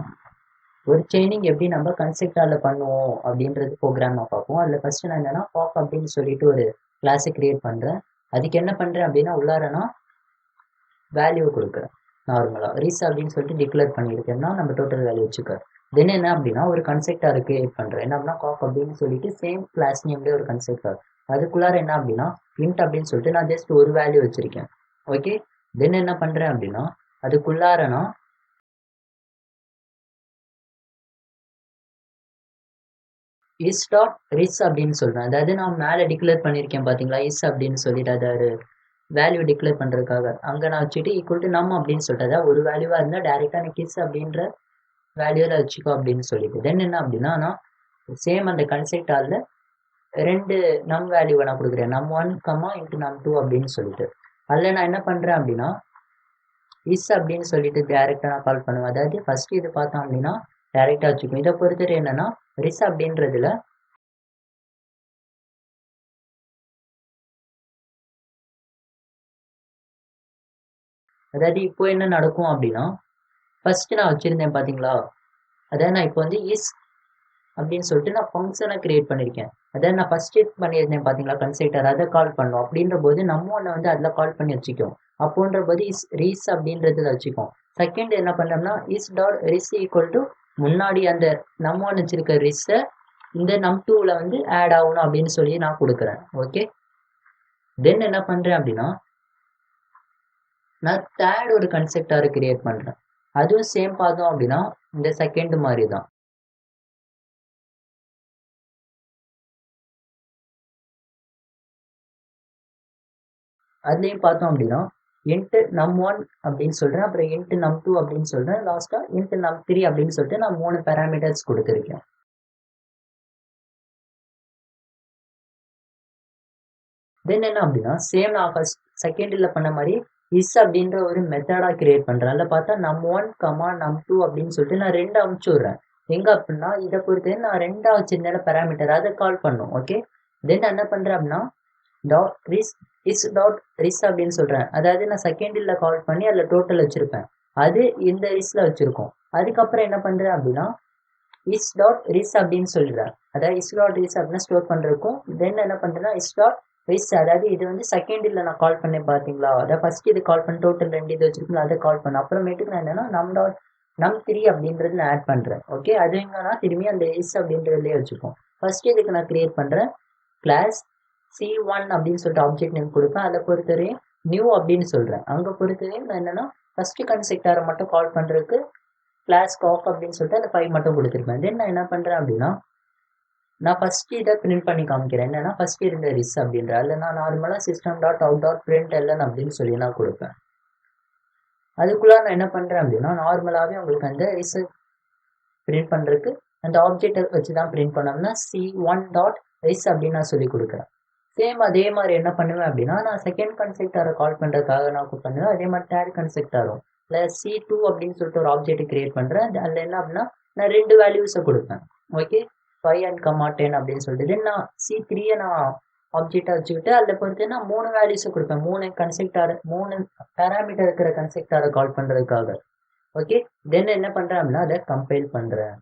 ஒரு செயினிங் எப்படி நம்ம கன்ஸ்ட்ரக்டாரில் பண்ணுவோம் அப்படின்றது ப்ரோக்ராமாக பார்ப்போம். அதில் ஃபர்ஸ்ட் நான் என்னன்னா பாப் அப்படின்னு சொல்லிட்டு ஒரு கிளாஸை கிரியேட் பண்ணுறேன். அதுக்கு என்ன பண்ணுறேன் அப்படின்னா உள்ளாரனா வேல்யூ கொடுக்குறேன். நார்மலாக ரீஸ் அப்படின்னு சொல்லிட்டு டிக்ளேர் பண்ணியிருக்கேன்னா நம்ம டோட்டல் வேல்யூ வச்சுக்கிறேன். தென் என்ன அப்படின்னா ஒரு கன்ஸ்ட்ரக்டார் கிரியேட் பண்ணுறேன். என்ன அப்படின்னா காப் அப்படின்னு சொல்லிட்டு சேம் கிளாஸ் நேம்லேயே ஒரு கன்ஸ்ட்ரக்டார். அதுக்குள்ளார என்ன அப்படின்னா இன்ட் அப்படின்னு சொல்லிட்டு நான் ஜஸ்ட் ஒரு வேல்யூ வச்சிருக்கேன். ஓகே, தென் என்ன பண்ணுறேன் அப்படின்னா அதுக்குள்ளார நான் இஸ் டாட் ரிஸ் அப்படின்னு சொல்றேன். அதாவது நான் மேலே டிக்ளேர் பண்ணியிருக்கேன் பார்த்தீங்களா, இஸ் அப்படின்னு சொல்லிட்டு அதை ஒரு வேல்யூ டிக்ளேர் பண்ணுறதுக்காக அங்கே நான் வச்சுட்டு ஈக்குவல் டு நம் அப்படின்னு சொல்லிட்டு, அதாவது ஒரு வேல்யூவாக இருந்தால் டேரெக்டாக எனக்கு இஸ் அப்படின்ற வேல்யூவில் வச்சுக்கோ அப்படின்னு சொல்லிட்டு. தென் என்ன அப்படின்னா நான் சேம் அந்த கன்ஸ்ட்ரக்டாரில் ரெண்டு நம் வேல்யூவை நான் கொடுக்குறேன். நம் 1 கமா இன்ட்டு நம் 2 அப்படின்னு சொல்லிட்டு. அதில் நான் என்ன பண்ணுறேன் அப்படின்னா இஸ் அப்படின்னு சொல்லிட்டு டேரெக்டாக நான் கால் பண்ணுவேன். அதாவது ஃபர்ஸ்ட் இது பார்த்தோம் அப்படின்னா டேரெக்டாக வச்சுக்கணும். இதை பொறுத்தவரை என்னன்னா ரிஸ் அப்படின்றதுல அதாவது இப்போ என்ன நடக்கும் அப்படின்னா ஃபர்ஸ்ட் நான் வச்சிருந்தேன் பார்த்தீங்களா, அதாவது நான் இப்போ வந்து இஸ் அப்படின்னு சொல்லிட்டு நான் ஃபங்க்ஷனை கிரியேட் பண்ணியிருக்கேன். அதாவது நான் ஃபர்ஸ்ட் பண்ணியிருந்தேன் பார்த்தீங்களா கன்ஸ்ட்ரக்டர், அதை கால் பண்ணோம். அப்படின்ற போது நம்ம ஒன்று வந்து அதில் கால் பண்ணி வச்சுக்கோம். அப்போன்ற போது இஸ் ரீஸ் அப்படின்றதுல வச்சுக்கோம். செகண்ட் என்ன பண்ணோம்னா is dot Ris equal to முன்னாடி அந்த நம்ம ஒன்று வச்சிருக்க ரிஸ்ஸை இந்த நம் 2ல வந்து ஆட் ஆகணும் அப்படின்னு சொல்லி நான் கொடுக்குறேன். ஓகே, தென் என்ன பண்ணுறேன் அப்படின்னா நான் தேர்ட் ஒரு கன்ஸ்ட்ரக்டாரை கிரியேட் பண்ணுறேன். அதுவும் சேம் பார்த்தோம் அப்படின்னா இந்த செகண்ட் மாதிரி தான். அதுலேயும் பார்த்தோம் அப்படின்னா இன்ட்டு நம் 1 அப்படின்னு சொல்கிறேன், அப்புறம் இன்ட்டு நம் 2 அப்படின்னு சொல்கிறேன், லாஸ்ட்டாக இன்ட்டு நம் 3 அப்படின்னு சொல்லிட்டு நான் 3 பேராமீட்டர்ஸ் கொடுத்துருக்கேன். தென் என்ன அப்படின்னா சேம் நான் ஃபர்ஸ்ட் செகண்டில் பண்ண மாதிரி இஸ் அப்படின்ற ஒரு மெத்தடாக கிரியேட் பண்ணுறேன். அதில் பார்த்தா நம் 1 கமா நம் 2 அப்படின்னு சொல்லிட்டு நான் 2 அமுச்சு விட்றேன். எங்கே அப்படின்னா இதை பொறுத்து நான் 2 வச்சிருந்தேன் பேராமீட்டர், அதை கால் பண்ணும். ஓகே, தென் என்ன பண்ணுறேன் அப்படின்னா டாட் ரிஸ் இஸ் டாட் ரிஸ் அப்படின்னு சொல்கிறேன். அதாவது நான் செகண்டில் கால் பண்ணி அதில் டோட்டல் வச்சுருப்பேன், அது இந்த ரிஸ்ல வச்சுருக்கோம். அதுக்கப்புறம் என்ன பண்ணுறேன் அப்படின்னா இஸ் டாட் ரிஸ் அப்படின்னு சொல்லிடுறேன். அதாவது இஸ் டாட் ரிஸ் அப்படின்னா ஸ்டோர் பண்ணுறதுக்கும். தென் என்ன பண்ணுறேன்னா இஸ் டாட் ரிஸ், அதாவது இது வந்து செகண்டில் நான் கால் பண்ணேன் பார்த்தீங்களா, அதாவது ஃபர்ஸ்ட் இது கால் பண்ண டோட்டல் 2 இது வச்சிருக்கோம், அதை கால் பண்ணேன். அப்புறமேட்டுக்கு நான் என்னன்னா நம் டாட் நம் 3 அப்படின்றது நான் ஆட் பண்ணுறேன். ஓகே, அது எங்கன்னா திரும்பி அந்த இஸ் அப்படின்றதுலேயே வச்சுப்போம். ஃபர்ஸ்ட் இதுக்கு நான் கிரியேட் பண்ணுறேன் கிளாஸ் C1 அப்படின்னு சொல்லிட்டு ஆப்ஜெக்ட் நேம் கொடுப்பேன். அதை பொறுத்தவரையும் நியூ அப்படின்னு சொல்கிறேன். அங்கே பொறுத்தவரையும் நான் என்னன்னா ஃபர்ஸ்ட் கன்ஸ்ட்ரக்டாரை மட்டும் கால் பண்ணுறதுக்கு கிளாஸ் காப் அப்படின்னு சொல்லிட்டு அந்த 5 மட்டும் கொடுத்துருப்பேன். தென் நான் என்ன பண்ணுறேன் அப்படின்னா நான் ஃபர்ஸ்ட் இதை பிரிண்ட் பண்ணி காமிக்கிறேன். என்னன்னா ஃபர்ஸ்ட் இருந்த ரிஸ் அப்படின்ற அதில் நான் நார்மலாக system dot out dot print L N அப்படின்னு சொல்லி நான் கொடுப்பேன். அதுக்குள்ள நான் என்ன பண்ணுறேன் அப்படின்னா நார்மலாகவே உங்களுக்கு அந்த ரிஸ் பிரிண்ட் பண்ணுறதுக்கு அந்த ஆப்ஜெக்டை வச்சு தான் பிரிண்ட் பண்ணோம்னா C1 டாட் ரிஸ் அப்படின்னு நான் சொல்லி கொடுக்குறேன். சேம் அதே மாதிரி என்ன பண்ணுவேன் அப்படின்னா நான் செகண்ட் கன்ஸ்ட்ரக்டாரை கால் பண்ணுறதுக்காக நான் பண்ணுவேன். அதே மாதிரி தேர்ட் கன்ஸ்ட்ரக்டாரும் இல்லை C2 அப்படின்னு சொல்லிட்டு ஒரு ஆப்ஜெக்ட் கிரியேட் பண்ணுறேன். அதில் என்ன அப்படின்னா நான் 2 வேல்யூஸை கொடுப்பேன். ஓகே, 5 and 10 அப்படின்னு சொல்லிட்டு தென் நான் C3 நான் ஆப்ஜெக்டாக வச்சுக்கிட்டு அதில் பொறுத்து நான் 3 வேல்யூஸை கொடுப்பேன். 3 கன்ஸ்ட்ரக்டார் 3 பேராமீட்டர் இருக்கிற கன்ஸ்ட்ரக்டாரை கால் பண்ணுறதுக்காக. ஓகே, தென் என்ன பண்ணுறேன் அப்படின்னா அதை கம்பைல் பண்ணுறேன்.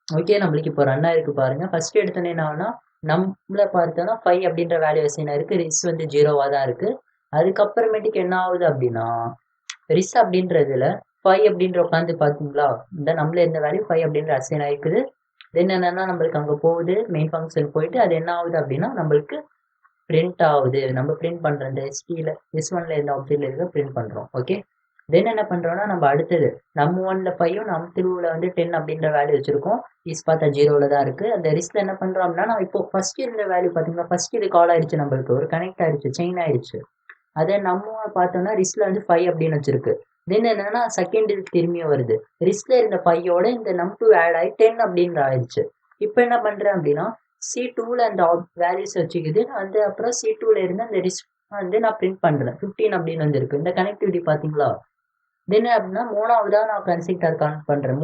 ஓகே, நம்மளுக்கு இப்போ ரன் ஆயிருக்கு பாருங்க. ஃபர்ஸ்ட் எடுத்தோன்னே என்னன்னா நம்மள பார்த்தோம்னா 5 அப்படின்ற வேல்யூ அசைன் ஆயிருக்கு. ரிஸ் வந்து 0வா தான் இருக்கு. அதுக்கப்புறமேட்டுக்கு என்ன ஆகுது அப்படின்னா, ரிஸ் அப்படின்றதுல 5 அப்படின்ற உட்காந்து பார்த்தீங்களா, இந்த நம்மள இருந்த வேல்யூ 5 அப்படின்ற அசைன் ஆயிருக்குது. தென் என்னன்னா நம்மளுக்கு அங்க போகுது, மெயின் ஃபங்க்ஷன் போயிட்டு அது என்ன ஆகுது அப்படின்னா நம்மளுக்கு பிரிண்ட் ஆகுது. நம்ம பிரிண்ட் பண்றோம். இந்த எஸ்பியில் S1ல இருந்த ஆப்ஜெக்ட்ல இருக்க பிரிண்ட் பண்றோம். ஓகே. தென் என்ன பண்றோம்னா நம்ம அடுத்தது num1ல 5ம் num2ல வந்து 10 அப்படின்ற வேல்யூ வச்சிருக்கோம். இஸ் பார்த்தா 0ல தான் இருக்கு. அந்த ரிஸ்க்ல என்ன பண்றோம் அப்படின்னா நான் இப்போ ஃபர்ஸ்ட் இருந்த வேல்யூ பார்த்தீங்கன்னா ஃபர்ஸ்ட் இது கால் ஆயிடுச்சு, நம்மளுக்கு ஒரு கனெக்ட் ஆயிடுச்சு, செயின் ஆயிடுச்சு. அதே நம்ம பார்த்தோம்னா ரிஸ்க்ல வந்து 5 அப்படின்னு வச்சிருக்கு. தென் என்னன்னா செகண்ட் இது திரும்பியும் வருது. ரிஸ்க்ல இருந்த 5யோட இந்த num2 ஆட் ஆகி 10 அப்படின்னு ஆயிடுச்சு. இப்போ என்ன பண்றேன் அப்படின்னா C2ல அந்த வேல்யூஸ் வச்சுக்குது. அந்த அப்புறம் C2ல இருந்து அந்த ரிஸ்க் வந்து நான் பிரிண்ட் பண்றேன். 15 அப்படின்னு வந்திருக்கு. இந்த கனெக்டிவிட்டி பாத்தீங்களா? தென் அப்படின்னா மூணாவதா நான் கன்ஸ்ட்ரக்டர் கனெக்ட் பண்றேன்.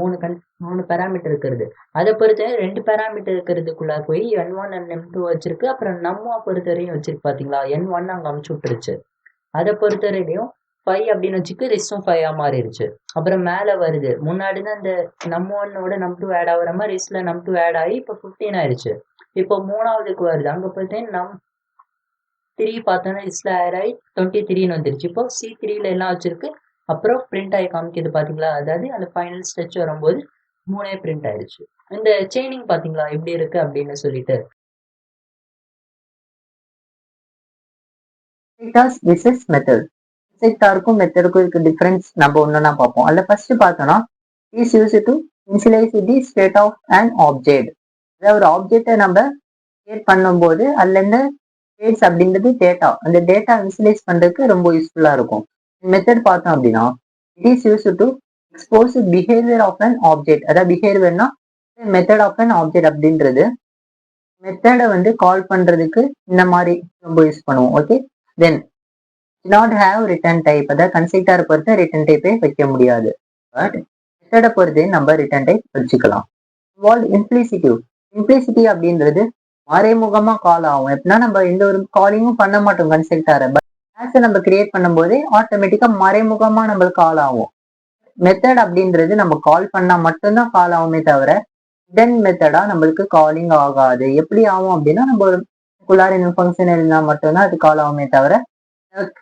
3 பேராமீட்டர் இருக்கிறது. அதை பொறுத்த 2 பேராமீட்டர் இருக்கிறதுக்குள்ள போய் N1 and N2 வச்சிருக்கு. அப்புறம் நம்ம பொறுத்தவரையும் வச்சிருக்கு பாத்தீங்களா? N1 அங்க அமுச்சு விட்டுருச்சு. அதை பொறுத்தவரையிலையும் 5 அப்படின்னு வச்சுக்கு ரிஸ்டும் 5ஆ மாறிடுச்சு. அப்புறம் மேல வருது. முன்னாடி தான் இந்த num1ஓட num2 ஆட் ஆகுற மாதிரி ரிஸ்ட்ல num2 ஆட் ஆகி இப்போ 15 ஆயிடுச்சு. இப்போ மூணாவதுக்கு வருது. அங்க போயிட்டு num3 பார்த்தோன்னா ரிஸ்ட்ல ஆட் ஆகி 23ன்னு வந்துருச்சு. இப்போ C3ல எல்லாம் வச்சிருக்கு. அப்புறம் பிரிண்ட் ஆகி காமிக்குது பாத்தீங்களா? அதாவது அந்த ஃபைனல் ஸ்டெச் வரும்போது 3 பிரிண்ட் ஆயிடுச்சு. இந்த செயினிங் பாத்தீங்களா எப்படி இருக்கு அப்படின்னு சொல்லிட்டு. Versus method. கன்ஸ்ட்ரக்டருக்கும் மெத்தடுக்கும் இருக்க டிஃபரன்ஸ் நம்ம ஒன்னா பார்ப்போம். அதுல ஃபர்ஸ்ட் பார்த்தோம்னா is use to initialize the state of an object. அதாவது ஒரு ஆப்ஜெக்டை நம்ம கிரியேட் பண்ணும்போது அதுல இருந்து ஸ்டேட்ஸ் அப்படின்றது டேட்டா, அந்த டேட்டா இனிஷியலைஸ் பண்றதுக்கு ரொம்ப யூஸ்ஃபுல்லா இருக்கும். மெத்தட் பார்த்தோம் அப்படின்னா it is use to expose behaviour of an object. அதாவது பிஹேவியர்னா மெத்தட் ஆஃப் அன் ஆப்ஜெக்ட் அப்படின்றது மெத்தடை வந்து கால் பண்றதுக்கு இந்த மாதிரி ரொம்ப யூஸ் பண்ணுவோம். Okay. Then not have return type. அதாவது கன்ஸ்ட்ரக்டரை பொறுத்த ரிட்டர்ன் டைப்பே வைக்க முடியாது. பட் மெத்தடை பொறுத்து நம்ம ரிட்டர்ன் டைப் வச்சுக்கலாம். இம்ப்ளிசிட்டி அப்படின்றது மறைமுகமா கால் ஆகும். எப்படின்னா நம்ம எந்த ஒரு காலிங்கும் பண்ண மாட்டோம் கன்ஸ்ட்ரக்டரை. பட் கிளாஸை நம்ம கிரியேட் பண்ணும்போது ஆட்டோமேட்டிக்கா மறைமுகமா நம்மளுக்கு கால் ஆகும். மெத்தட் அப்படின்றது நம்ம கால் பண்ணா மட்டும்தான் கால் ஆகுமே தவிர ஹிடன் மெத்தடா நம்மளுக்கு காலிங் ஆகாது. எப்படி ஆகும் அப்படின்னா நம்ம ஒரு குள்ளார ஃபங்க்ஷன் எழுதினா மட்டும்தான் அது கால் ஆகுமே தவிர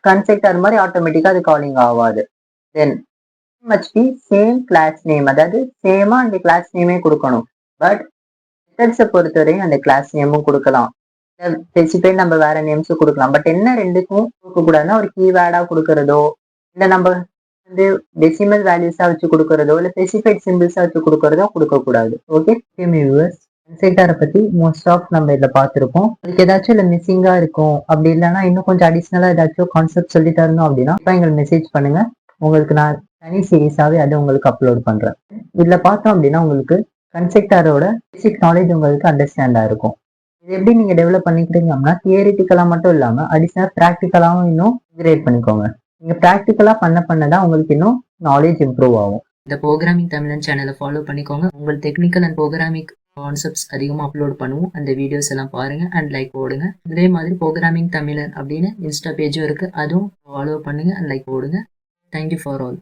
கன்ஸ்ட்ரக்டர் மாதிரி ஆட்டோமேட்டிக்கா அது காலிங் ஆகாது. Then must be same class name. அதாவது சேமா அந்த கிளாஸ் நேமே கொடுக்கணும். பட் மெத்தட்ஸை பொறுத்தவரையும் அந்த கிளாஸ் நேமும் கொடுக்கலாம். ஸ்பெசிஃபை நம்ம வேற நேம்ஸும் கொடுக்கலாம். பட் என்ன ரெண்டுக்கும் கொடுக்க கூடாதுன்னா ஒரு கீவேர்டா கொடுக்கறதோ இல்ல நம்ம வந்து டெசிமல் வேல்யூஸா வச்சு கொடுக்கறதோ இல்ல ஸ்பெசிஃபைட் சிம்பிள்ஸா வச்சு கொடுக்கறதோ கொடுக்க கூடாது. ஓகே வியூவர்ஸ், கன்ஸ்ட்ரக்டரை பத்தி மோஸ்ட் ஆஃப் நம்ம இதில் பார்த்துருப்போம். அதுக்கு ஏதாச்சும் இல்லை மிஸ்ஸிங்கா இருக்கும் அப்படி இல்லைன்னா இன்னும் கொஞ்சம் அடிஷ்னலா ஏதாச்சும் கான்செப்ட் சொல்லி தரணும் அப்படின்னா எங்களுக்கு மெசேஜ் பண்ணுங்க. உங்களுக்கு நான் தனி சீரீஸாவே அதை உங்களுக்கு அப்லோட் பண்றேன். இதுல பார்த்தோம் அப்படின்னா உங்களுக்கு கன்ஸ்ட்ரக்டரோட பேசிக் நாலேஜ் உங்களுக்கு அண்டர்ஸ்டாண்டா இருக்கும். இது எப்படி நீங்க டெவலப் பண்ணிக்கிறீங்க அப்படின்னா தியரிட்டிக்கலா மட்டும் இல்லாம அடிஷனல் ப்ராக்டிக்கலாவும் இன்னும் இன்கிரேட் பண்ணிக்கோங்க. நீங்க ப்ராக்டிக்கலா பண்ணதான் உங்களுக்கு இன்னும் நாலேஜ் இம்ப்ரூவ் ஆகும். இந்த ப்ரோக்ராமிங் தமிழன் சேனலை ஃபாலோ பண்ணிக்கோங்க. உங்கள் டெக்னிக்கல் அண்ட் ப்ரோக்ராமிங் கான்செப்ட்ஸ் அதிகமாக அப்லோட் பண்ணுவோம். அந்த வீடியோஸ் எல்லாம் பாருங்க அண்ட் லைக் போடுங்க. இதே மாதிரி ப்ரோக்ராமிங் தமிழன் அப்படின்னு இன்ஸ்டா பேஜும் இருக்கு, அதுவும் ஃபாலோ பண்ணுங்க அண்ட் லைக் போடுங்க. Thank you for all.